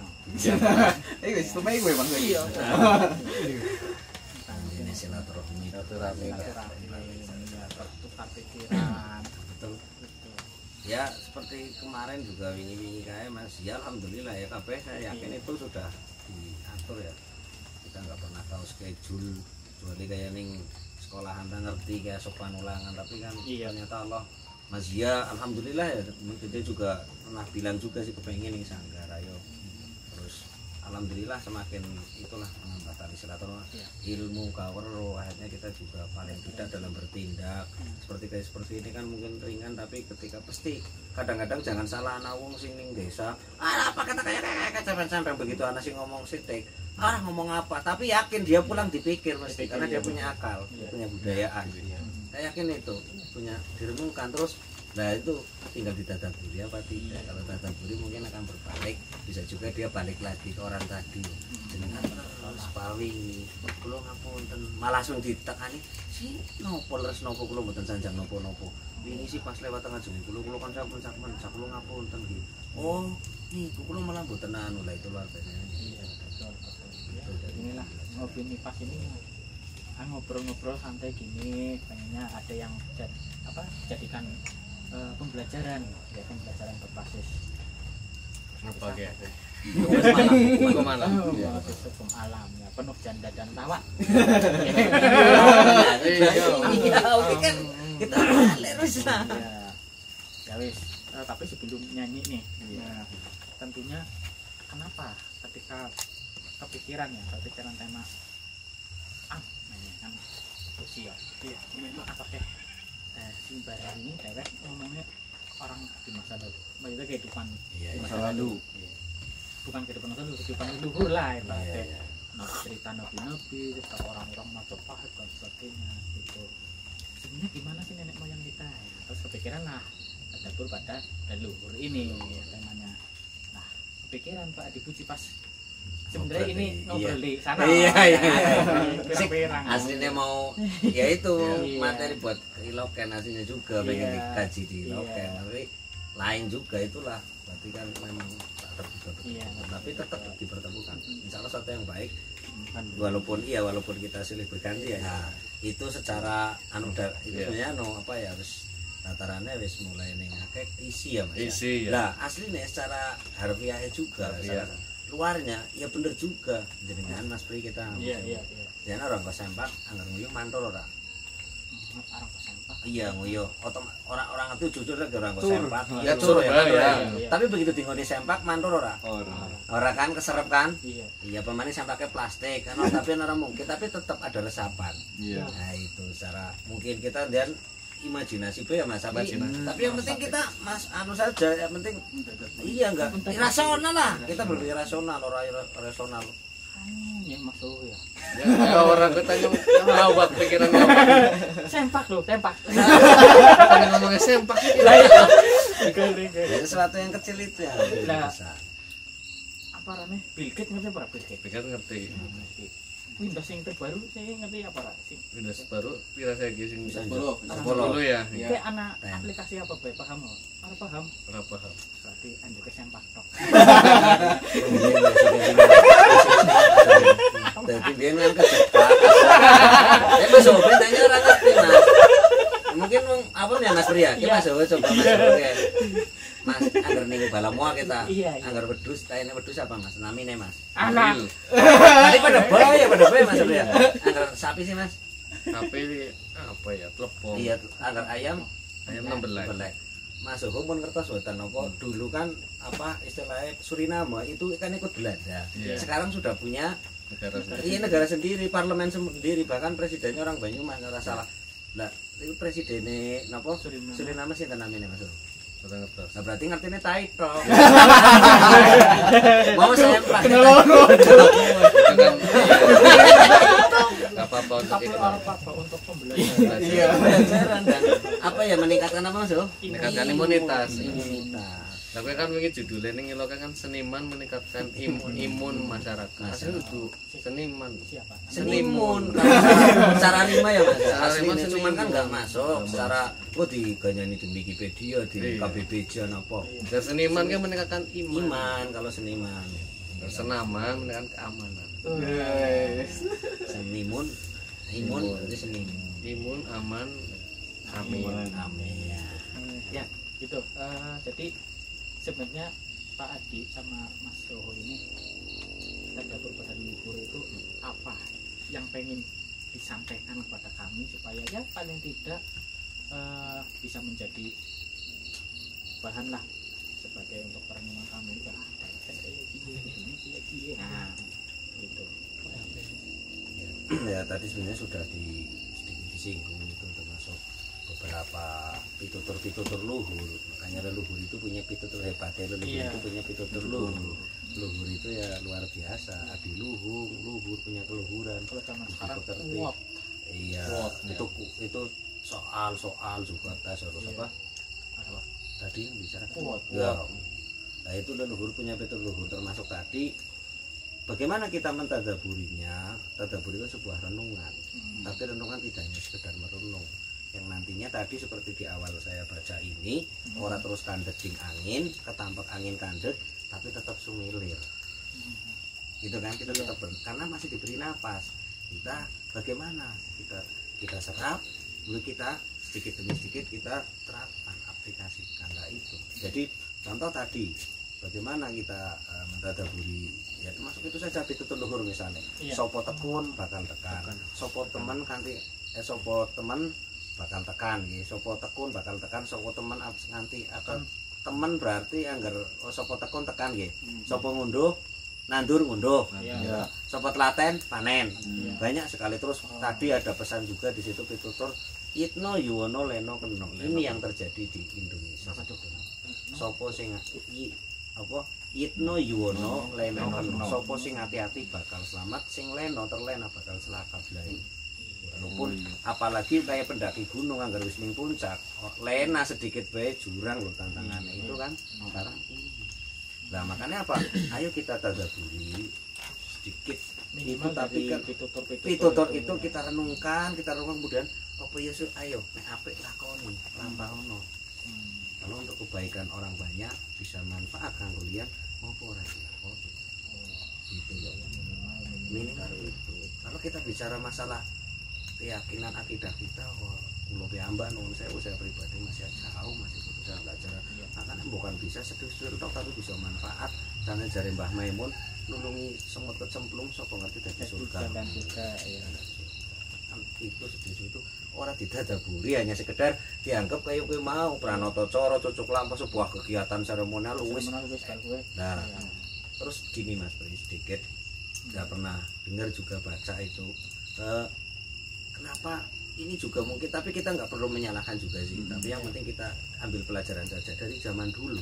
Wis tumai kowe Bang. Iya. Ini silaturahmi. Silaturahmi. Tukar pikiran. Betul. Ya seperti kemarin juga wingi-wingi kayak mas ya alhamdulillah ya kabeh saya yakin itu sudah diatur ya kita kita nggak pernah tahu schedule kecuali kayak ning sekolahan tak ngerti kayak sopan ulangan, tapi kan ternyata Allah Mas Zia alhamdulillah ya, dia juga pernah bilang juga sih kepengen nih Sanggar ayo, terus alhamdulillah semakin itulah menambah tali silaturahmi, ilmu kawero, akhirnya kita juga paling tidak dalam bertindak seperti ini kan mungkin ringan, tapi ketika pasti kadang-kadang jangan salah anak wong sing ning desa apa kata kayak sampai begitu anak sing ngomong sitik ngomong apa, tapi yakin dia pulang dipikir mesti karena dia punya akal, punya budayaan. Saya yakin itu punya direnungkan terus. Nah itu tinggal ditadaburi apa tidak. Kalau tadaburi mungkin akan berbalik, bisa juga dia balik lagi ke orang tadi. Jenengan terus paling kula ngapunten, malah langsung ditekani si nopo leres nopo kula mboten sanjang nopo-nopo. Wingi sih pas lewat tengah jeneng kula kan sampun kula ngapunten nggih. Oh, niku kula malah mboten anu lah itu luar biasa. Iya, betul. Inilah ngopi Nipas ini ngobrol-ngobrol santai gini, pengennya ada yang jadikan pembelajaran berbasis apa ya? hukum alam ya, penuh janda dan tawa. Iya, oke kan kita terus lah. Ya wis, tapi sebelum nyanyi nih, tentunya kenapa ketika kepikiran tema kan usia apa deh Simbara ini dewek ngomongnya orang di masa lalu, maksudnya kehidupan di masa lalu, bukan kehidupan masa lalu, kehidupan luhur lah ya, cerita nabi-nabi, cerita orang-orang Majapahit dan sebagainya gitu. Sebenarnya gimana sih nenek moyang kita ya? Terus kepikiran lah tadabur pada leluhur ini temanya. Nah kepikiran Pak dipuji pas sebenarnya ini ngobrol di sana. Iya. Pirang-pirang. Aslinya mau ya itu materi buat Iloken aslinya juga pengen dikaji di Iloken, tapi lain juga itulah. Berarti kan memang tak terbuka. Tapi tetap dipertemukan. Insya Allah sesuatu yang baik. Walaupun kita silih berganti ya. Nah, itu secara itu sebenarnya harus tatarannya wis mulai ning akeh isi ya Mas. Isi ya. Lah aslinya secara harfiahnya juga. Luarnya ya bener juga jenengan Mas Pri kita. Iya. Jangan orang kok sempak anggar nguyuh mantul ora. Orang kok sempak. Iya nguyuh. Orang itu jujur lagi orang kok sempak. Ya tur ya. Tapi begitu dinggone sempak mantul ora? Ora kan keserep kan? Iya. Pemane sempaknya plastik kan tapi ora mungkin, tapi tetap ada resapan. Iya. Nah itu secara mungkin kita dan imajinasi ya Mas tapi yang penting kita Mas anu saja, yang penting enggak irasional lah, kita berpikir rasional, orang rasional yang masuk ya. Ya orang ketanya awak pikirannya apa? Sempak loh, sempak. Ngomongnya sempak iki. Ya sesuatu yang kecil itu ya. Bisa. Apa namanya? Bill Gates ngerti apa Bill Gates? Bill Gates ngerti. Windows yang terbaru saya ngerti apa sih? Windows baru pira saya sing 10 ya. Kayak anak aplikasi apa bae paham? Ora paham. Berarti anjuk ke sempak tok. Jadi dia kan kecepat. Mas Sobe tanya orang ngerti Mas. Mungkin apa nih Mas Pria? Kita Mas Sobe coba Mas Sobe. Mas anggar ning balamoa kita. Anggar wedhus, taene wedhus apa Mas? Namine Mas. Anak. Tadi pada bae Mas Pria. Anggar sapi sih Mas. Sapi apa ya? Telepon. Iya, anggar ayam 16. Mas Soho pun ngertos mboten apa dulu kan apa istilahnya Suriname itu kan ikut Belanda. Sekarang sudah punya negara sendiri, parlemen sendiri, bahkan presidennya orang Banyumas ora salah. Lah, itu presidennya napa Suriname sinten namanya Mas? Nah, berarti ngertine tai tok. Mau saya apa-apa untuk pembelajaran. Iya. Pembelajaran dan apa ya meningkatkan apa Mas? Meningkatkan imunitas. Tapi kan wingi judulnya ning Iloken kan seniman meningkatkan imun masyarakat. Itu seniman. Siapa? Senimun. Secara lima ya Mas. Aslinya cuman kan enggak masuk secara diganyani di Wikipedia, di KBBJ apa. Dan seniman kan meningkatkan iman kalau seniman. Senaman meningkatkan keamanan. Senimun, imun berarti senimun. Imun, aman, amin. Ya, gitu. Jadi sebenarnya Pak Adi sama Mas Soho ini tadabbur pada leluhur itu apa yang pengen disampaikan kepada kami supaya ya paling tidak bisa menjadi bahan lah sebagai untuk perenungan kami. Ya ada kayak gini. Nah gitu. Ya tadi sebenarnya sudah sedikit disinggung itu, termasuk beberapa pitutur luhur. Makanya leluhur itu punya pitutur hebatnya, leluhur itu punya pitutur luhur. Luhur itu ya luar biasa. Adi luhur punya keluhuran. Kalau zaman sekarang kuat. Iya, itu soal juga tes harus apa? Tadi yang bicara kuat. Ya. Nah itu leluhur punya pitutur luhur, termasuk tadi bagaimana kita mentadaburinya. Tadabur itu sebuah renungan, tapi renungan tidak hanya sekedar merenung, yang nantinya tadi seperti di awal saya baca ini, orang terus kandek angin, ketampak angin kandek, tapi tetap sumilir. Gitu kan, kita tetap karena masih diberi napas. Kita bagaimana kita serap, lalu kita sedikit demi sedikit kita terapkan, aplikasikan. Nah itu. Jadi contoh tadi bagaimana kita mentadaburi, ya termasuk itu saja pitutur luhur misalnya. Sopo tekun bakal tekan, sopo teman kanti sopo teman bakal tekan, sopo tekun bakal tekan, sopo teman nganti akan teman berarti anggar sopo tekun tekan, sopo ngunduh nandur ngunduh, sopo telaten panen. Banyak sekali. Terus tadi ada pesan juga di situ pitutur itno yuwono leno keno. Ini yang terjadi di Indonesia. Sopo sing apa itno yuwono leno keno, sopo sing hati-hati bakal selamat, sing leno terlena bakal celaka blai. Walaupun apalagi kayak pendaki gunung anggar wis ning puncak, lena sedikit bae jurang lho tantangannya itu kan sekarang ini. Nah makanya apa? Ayo kita tadaburi sedikit itu, tapi kan pitutur itu kita renungkan kemudian apa ya ayo nek apik lakoni lampahono. Kalau untuk kebaikan orang banyak bisa manfaat kanggo liyan opo ora dilakoni. Gitu ya. Minimal itu. Kalau kita bicara masalah keyakinan akidah kita, kula piyambak nuwun sewu, saya pribadi masih jauh, masih butuh belajar. Makanya bukan bisa sedusur tok tapi bisa manfaat. Jane jare Mbah Maimun nulungi semut kecemplung sapa ngerti dadi surga. Itu sedusur itu ora didadaburi, hanya sekedar dianggap kayak kowe mau pranata cara cucuk lampah sebuah kegiatan seremonial wis. Nah, terus gini Mas Pri, sedikit nggak pernah dengar juga baca itu kenapa ini juga mungkin, tapi kita nggak perlu menyalahkan juga sih, tapi yang penting kita ambil pelajaran saja dari zaman dulu.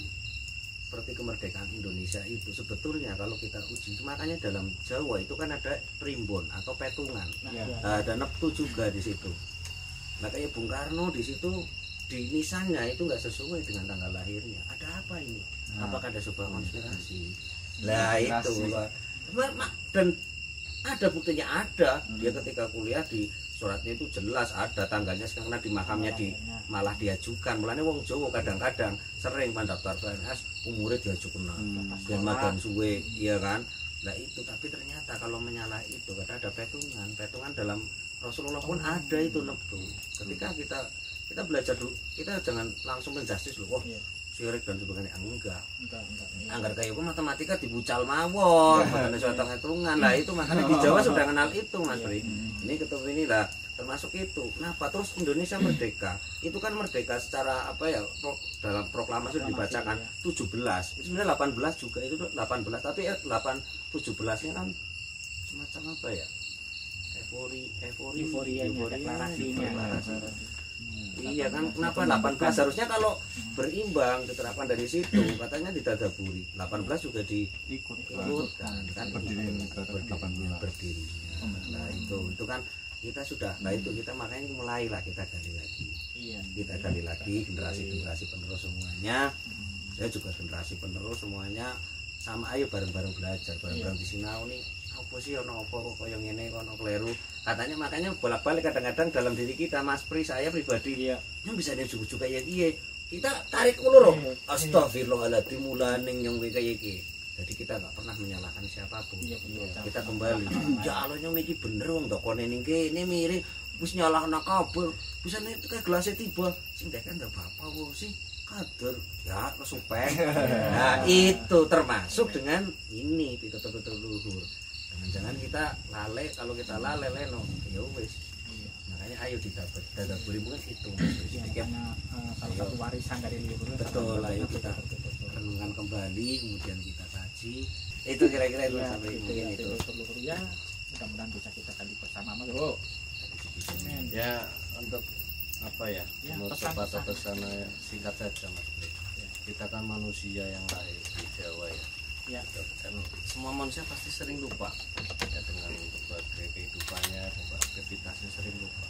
Seperti kemerdekaan Indonesia itu sebetulnya kalau kita uji, makanya dalam Jawa itu kan ada primbon atau petungan, ada neptu juga di situ. Nah kayak Bung Karno di situ di nisannya itu nggak sesuai dengan tanggal lahirnya. Ada apa ini? Apakah ada sebuah konspirasi? Lah itu dan ada buktinya ada. Dia ketika kuliah di suratnya itu jelas ada tanggalnya, karena di makamnya malah diajukan. Mulanya wong Jawa kadang-kadang sering pendaftar PNS umurnya diajukan dan magang suwe, iya kan? Lah itu, tapi ternyata kalau menyalah itu ada petungan dalam Rasulullah pun ada itu neptu. Ketika kita belajar dulu, kita jangan langsung menjustis loh, syirik dan sebagainya. Enggak. Anggar kayak matematika dibucal mawon, bukan suatu hitungan. Lah itu makanya di Jawa sudah kenal itu Mas Pri. Ini ketemu ini lah termasuk itu. Kenapa terus Indonesia merdeka? Itu kan merdeka secara apa ya? Dalam proklamasi dibacakan 17. Sebenarnya 18 juga itu 18, tapi 17-nya kan semacam apa ya? Euforianya, deklarasinya. Iya kan, kenapa 18? Harusnya kalau berimbang diterapkan dari situ, katanya ditadaburi. 18 juga diikutkan kan, berdirinya. Nah itu kan kita sudah, nah itu kita makanya mulailah kita gali lagi. Kita gali lagi generasi penerus semuanya. Saya juga generasi penerus semuanya, sama ayo bareng-bareng belajar, bareng-bareng di sinau nih. Apa sih ono apa kok yang ngene kono kleru. Katanya makanya bolak-balik kadang-kadang dalam diri kita Mas Pri, saya pribadi yang bisa dijujuk kayak gini. Kita tarik ulur. Astagfirullahaladzim mulaning yang kayak gini. Jadi kita nggak pernah menyalahkan siapapun. Kita kembali. Ya Allah yang niki bener wong dokone ning kene mirip wis nyalahna kabeh. Bisa nek gelasnya tiba sing kan ndak apa-apa wo sih. Kader ya supaya nah itu termasuk dengan ini pitutur luhur. Jangan kita lale, kalau kita lale leno ya wis. Makanya ayo ditadaburi mungkin itu Ya, makanya salah satu warisan dari leluhur. betul, ayo kita renungkan kembali, kemudian kita kaji. Itu kira-kira itu sampai mungkin itu. Leluhur ya, mudah-mudahan bisa kita kali bersama Bro. Ya untuk apa ya, Ya, menurut pesan-pesan. pesan singkat saja Mas Bro. Kita kan manusia yang lahir di Jawa ya. Ya, Dan semua manusia pasti sering lupa ya, dengan berbagai kehidupannya, berbagai aktivitasnya sering lupa.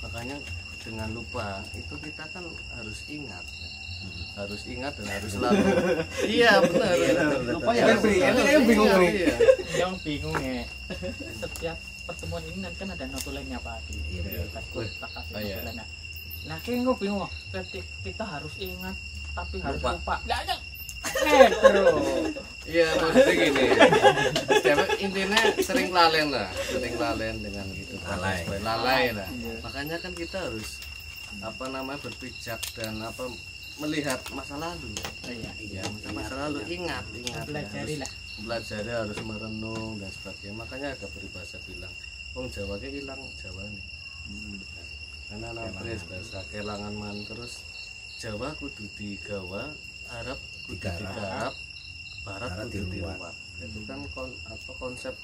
Makanya dengan lupa itu kita kan harus ingat ya. Harus ingat dan harus selalu iya benar. Lupa ya, ini yang bingung nih. Iya. yang bingung ya. Setiap pertemuan ini nanti kan ada notulennya Pak Adi. Iya. Kita kasih Oh, iya. notulennya. Nah, kayak bingung kita harus ingat tapi harus lupa. Lah, bro. Iya maksudnya gini. Setiap intinya sering lalen lah, sering lalen dengan gitu. Lalai lah. Makanya kan kita harus apa namanya berpijak dan apa melihat masa lalu. Iya. Ya, masa lalu ingat. Pelajari lah. Belajar harus merenung dan sebagainya. Makanya ada peribahasa bilang, wong Jawa ke hilang Jawa nih. Karena nampres bahasa kelangan man terus Jawa kudu digawa, Arab kudu digarap, Barat kudu diruat. Itu kan konsep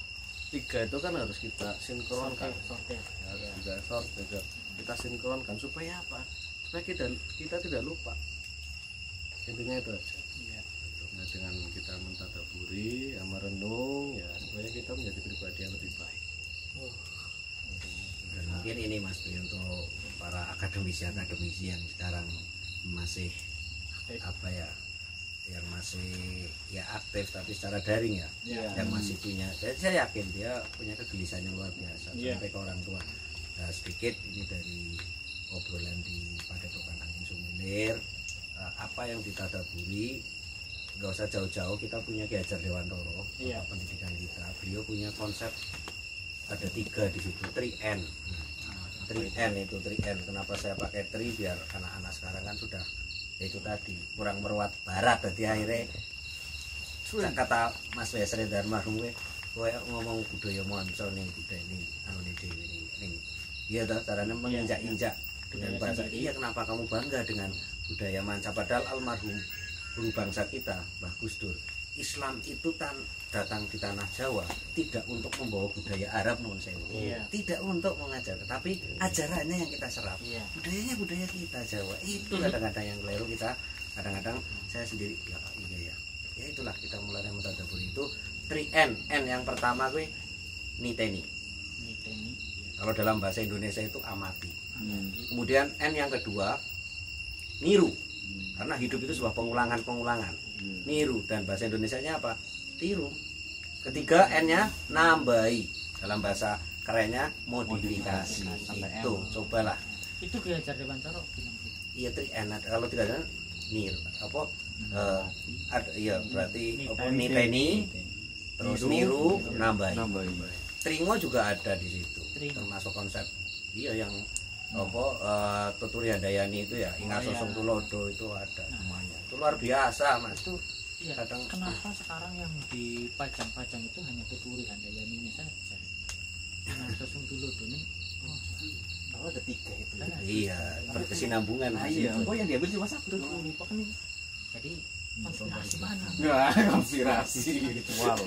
tiga itu kan harus kita sinkronkan. Harus juga juga kita sinkronkan supaya apa? Supaya kita tidak lupa. Intinya itu aja. Nah, dengan kita mentadaburi, merenung ya supaya kita menjadi pribadi yang lebih baik. Dan mungkin ini Mas Pri untuk para akademisi yang sekarang masih apa ya, yang masih ya aktif tapi secara daring ya, yang masih punya, saya yakin dia punya kegelisahan yang luar biasa sampai ke orang tua. Nah, sedikit ini dari obrolan di Padepokan Angin Sumilir, apa yang ditadaburi nggak usah jauh-jauh, kita punya Ki Hajar Dewantoro, pendidikan kita, beliau punya konsep ada 3 di situ, 3N. 3N itu 3N. Kenapa saya pakai 3? Biar anak-anak sekarang kan sudah itu tadi kurang meruat barat, jadi akhirnya kata Mas Wesri Darmarhum kowe ngomong budaya monco ning budaya ning anune dhewe ning iya toh caranya menginjak-injak dengan bahasa. Iya, kenapa kamu bangga dengan budaya manca, padahal almarhum guru bangsa kita Mbah Gus Dur, Islam itu datang di tanah Jawa tidak untuk membawa budaya Arab non sewu, tidak untuk mengajar, tapi ajarannya yang kita serap, budayanya budaya kita Jawa. Itu kadang-kadang yang keliru kita, kadang-kadang saya sendiri ya itulah kita mulai mentadaburi itu 3N. N yang pertama gue niteni. Kalau dalam bahasa Indonesia itu amati. Kemudian N yang kedua niru. Karena hidup itu sebuah pengulangan. Niru, dan bahasa Indonesianya apa? Tiru. Ketiga N-nya nambahi. Dalam bahasa kerennya modifikasi. Itu cobalah. Itu Ki Hajar Dewantoro bilang gitu. Iya, 3N. Kalau 3N niru apa? Iya, berarti apa, niteni, terus niru, nambahi. Tringo juga ada di situ. Termasuk konsep yang apa Tuturi Handayani itu ya, ingat sosok Tulodo itu ada semuanya. Itu luar biasa Mas. Itu kadang kenapa sekarang yang dipajang-pajang itu hanya Tuturi Handayaninya saja. Ingat sosok Tulodo nih Ada 3 itu. Iya, berkesinambungan. Iya, kok yang diambil cuma 1. Jadi konspirasi mana? Enggak, konspirasi ritual.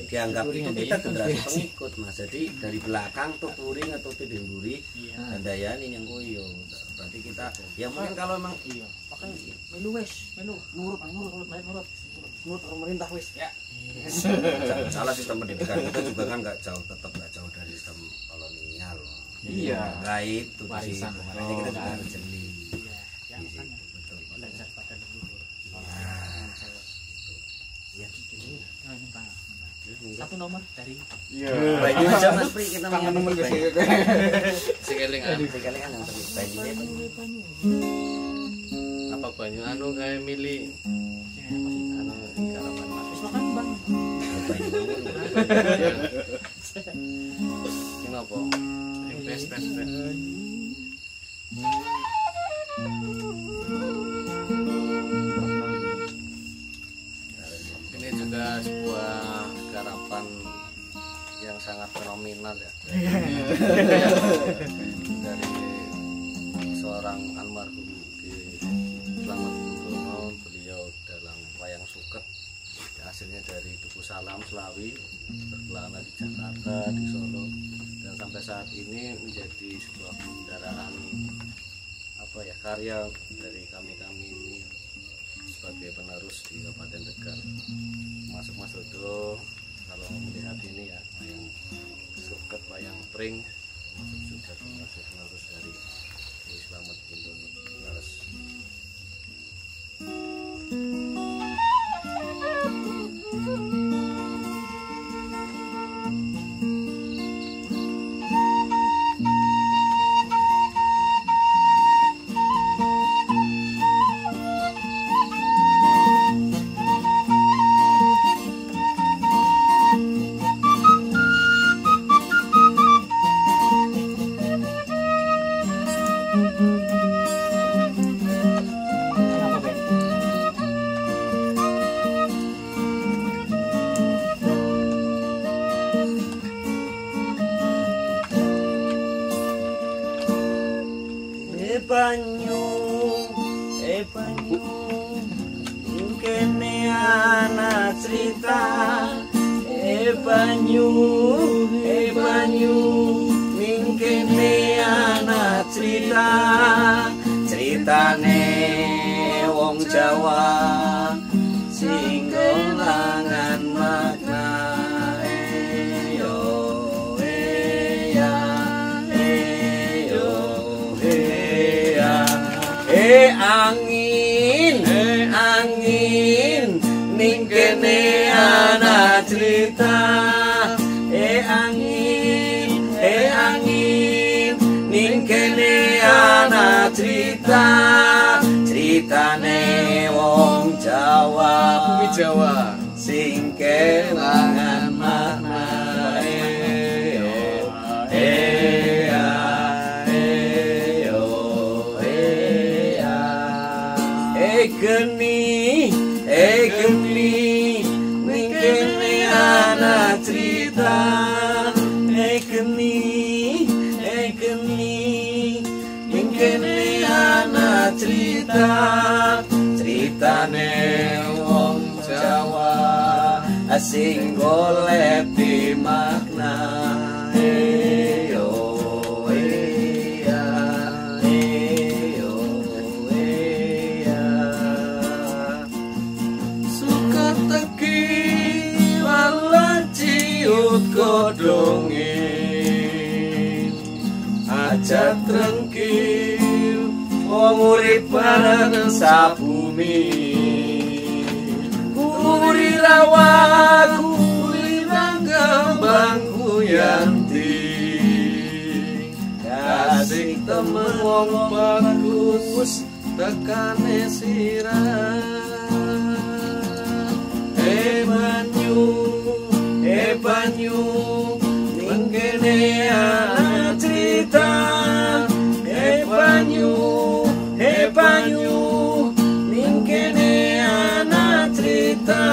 Dianggap itu kita generasi pengikut Mas. Jadi dari belakang Tuturi ngetuti Demburi Handayani yang koyo. Berarti kita ya mungkin kalau memang Makanya melu nurut pemerintah wis ya. Salah sistem pendidikan kita juga kan tetap nggak jauh dari sistem kolonial. Iya. Baik itu Warisan. makanya kita juga harus jeli. Ya, Di situ, makanya betul. belajar pada leluhur. Ya. Nah, ini Pak. Satu nomor dari Banyu aja Mas Pri, kita kangen nemen Banyu. Sekelingan Sekali kan yang tadi Banyu. apa banyu anu kayak milih anu karapan mas. Wis makan Bang. Banyu. Kenapa? Pes. Ini juga sebuah garapan sangat fenomenal ya. Dari seorang almarhum Slamet Gundono, beliau dalam wayang suket hasilnya dari Tugu Salam Selawi, berkelana di Jakarta, di Solo, dan sampai saat ini menjadi sebuah kendaraan karya dari kami ini sebagai penerus di Kabupaten Tegal. Masuk Mas Dodo, kalau melihat ini ya wayang suket, wayang pring, masuk juga termasuk penerus dari Slamet Gundono. Banyu kene ana cerita banyu ning kene ana cerita, ceritane wong Jawa sing kelangan makna angin ning kene ana cerita angin ning kene ana cerita, ceritane wong Jawa, bumi Jawa sing kelangan makna geni ning kene ana cerita geni ning kene ana cerita, ceritane wong Jawa sing golek di makna godhonge aja trengkil wong urip bareng sabumi, uri rawaku uri kembangku yanti kasih temen wong bagus tekane sirah banyu ning kene ana cerita banyu ning kene ana cerita.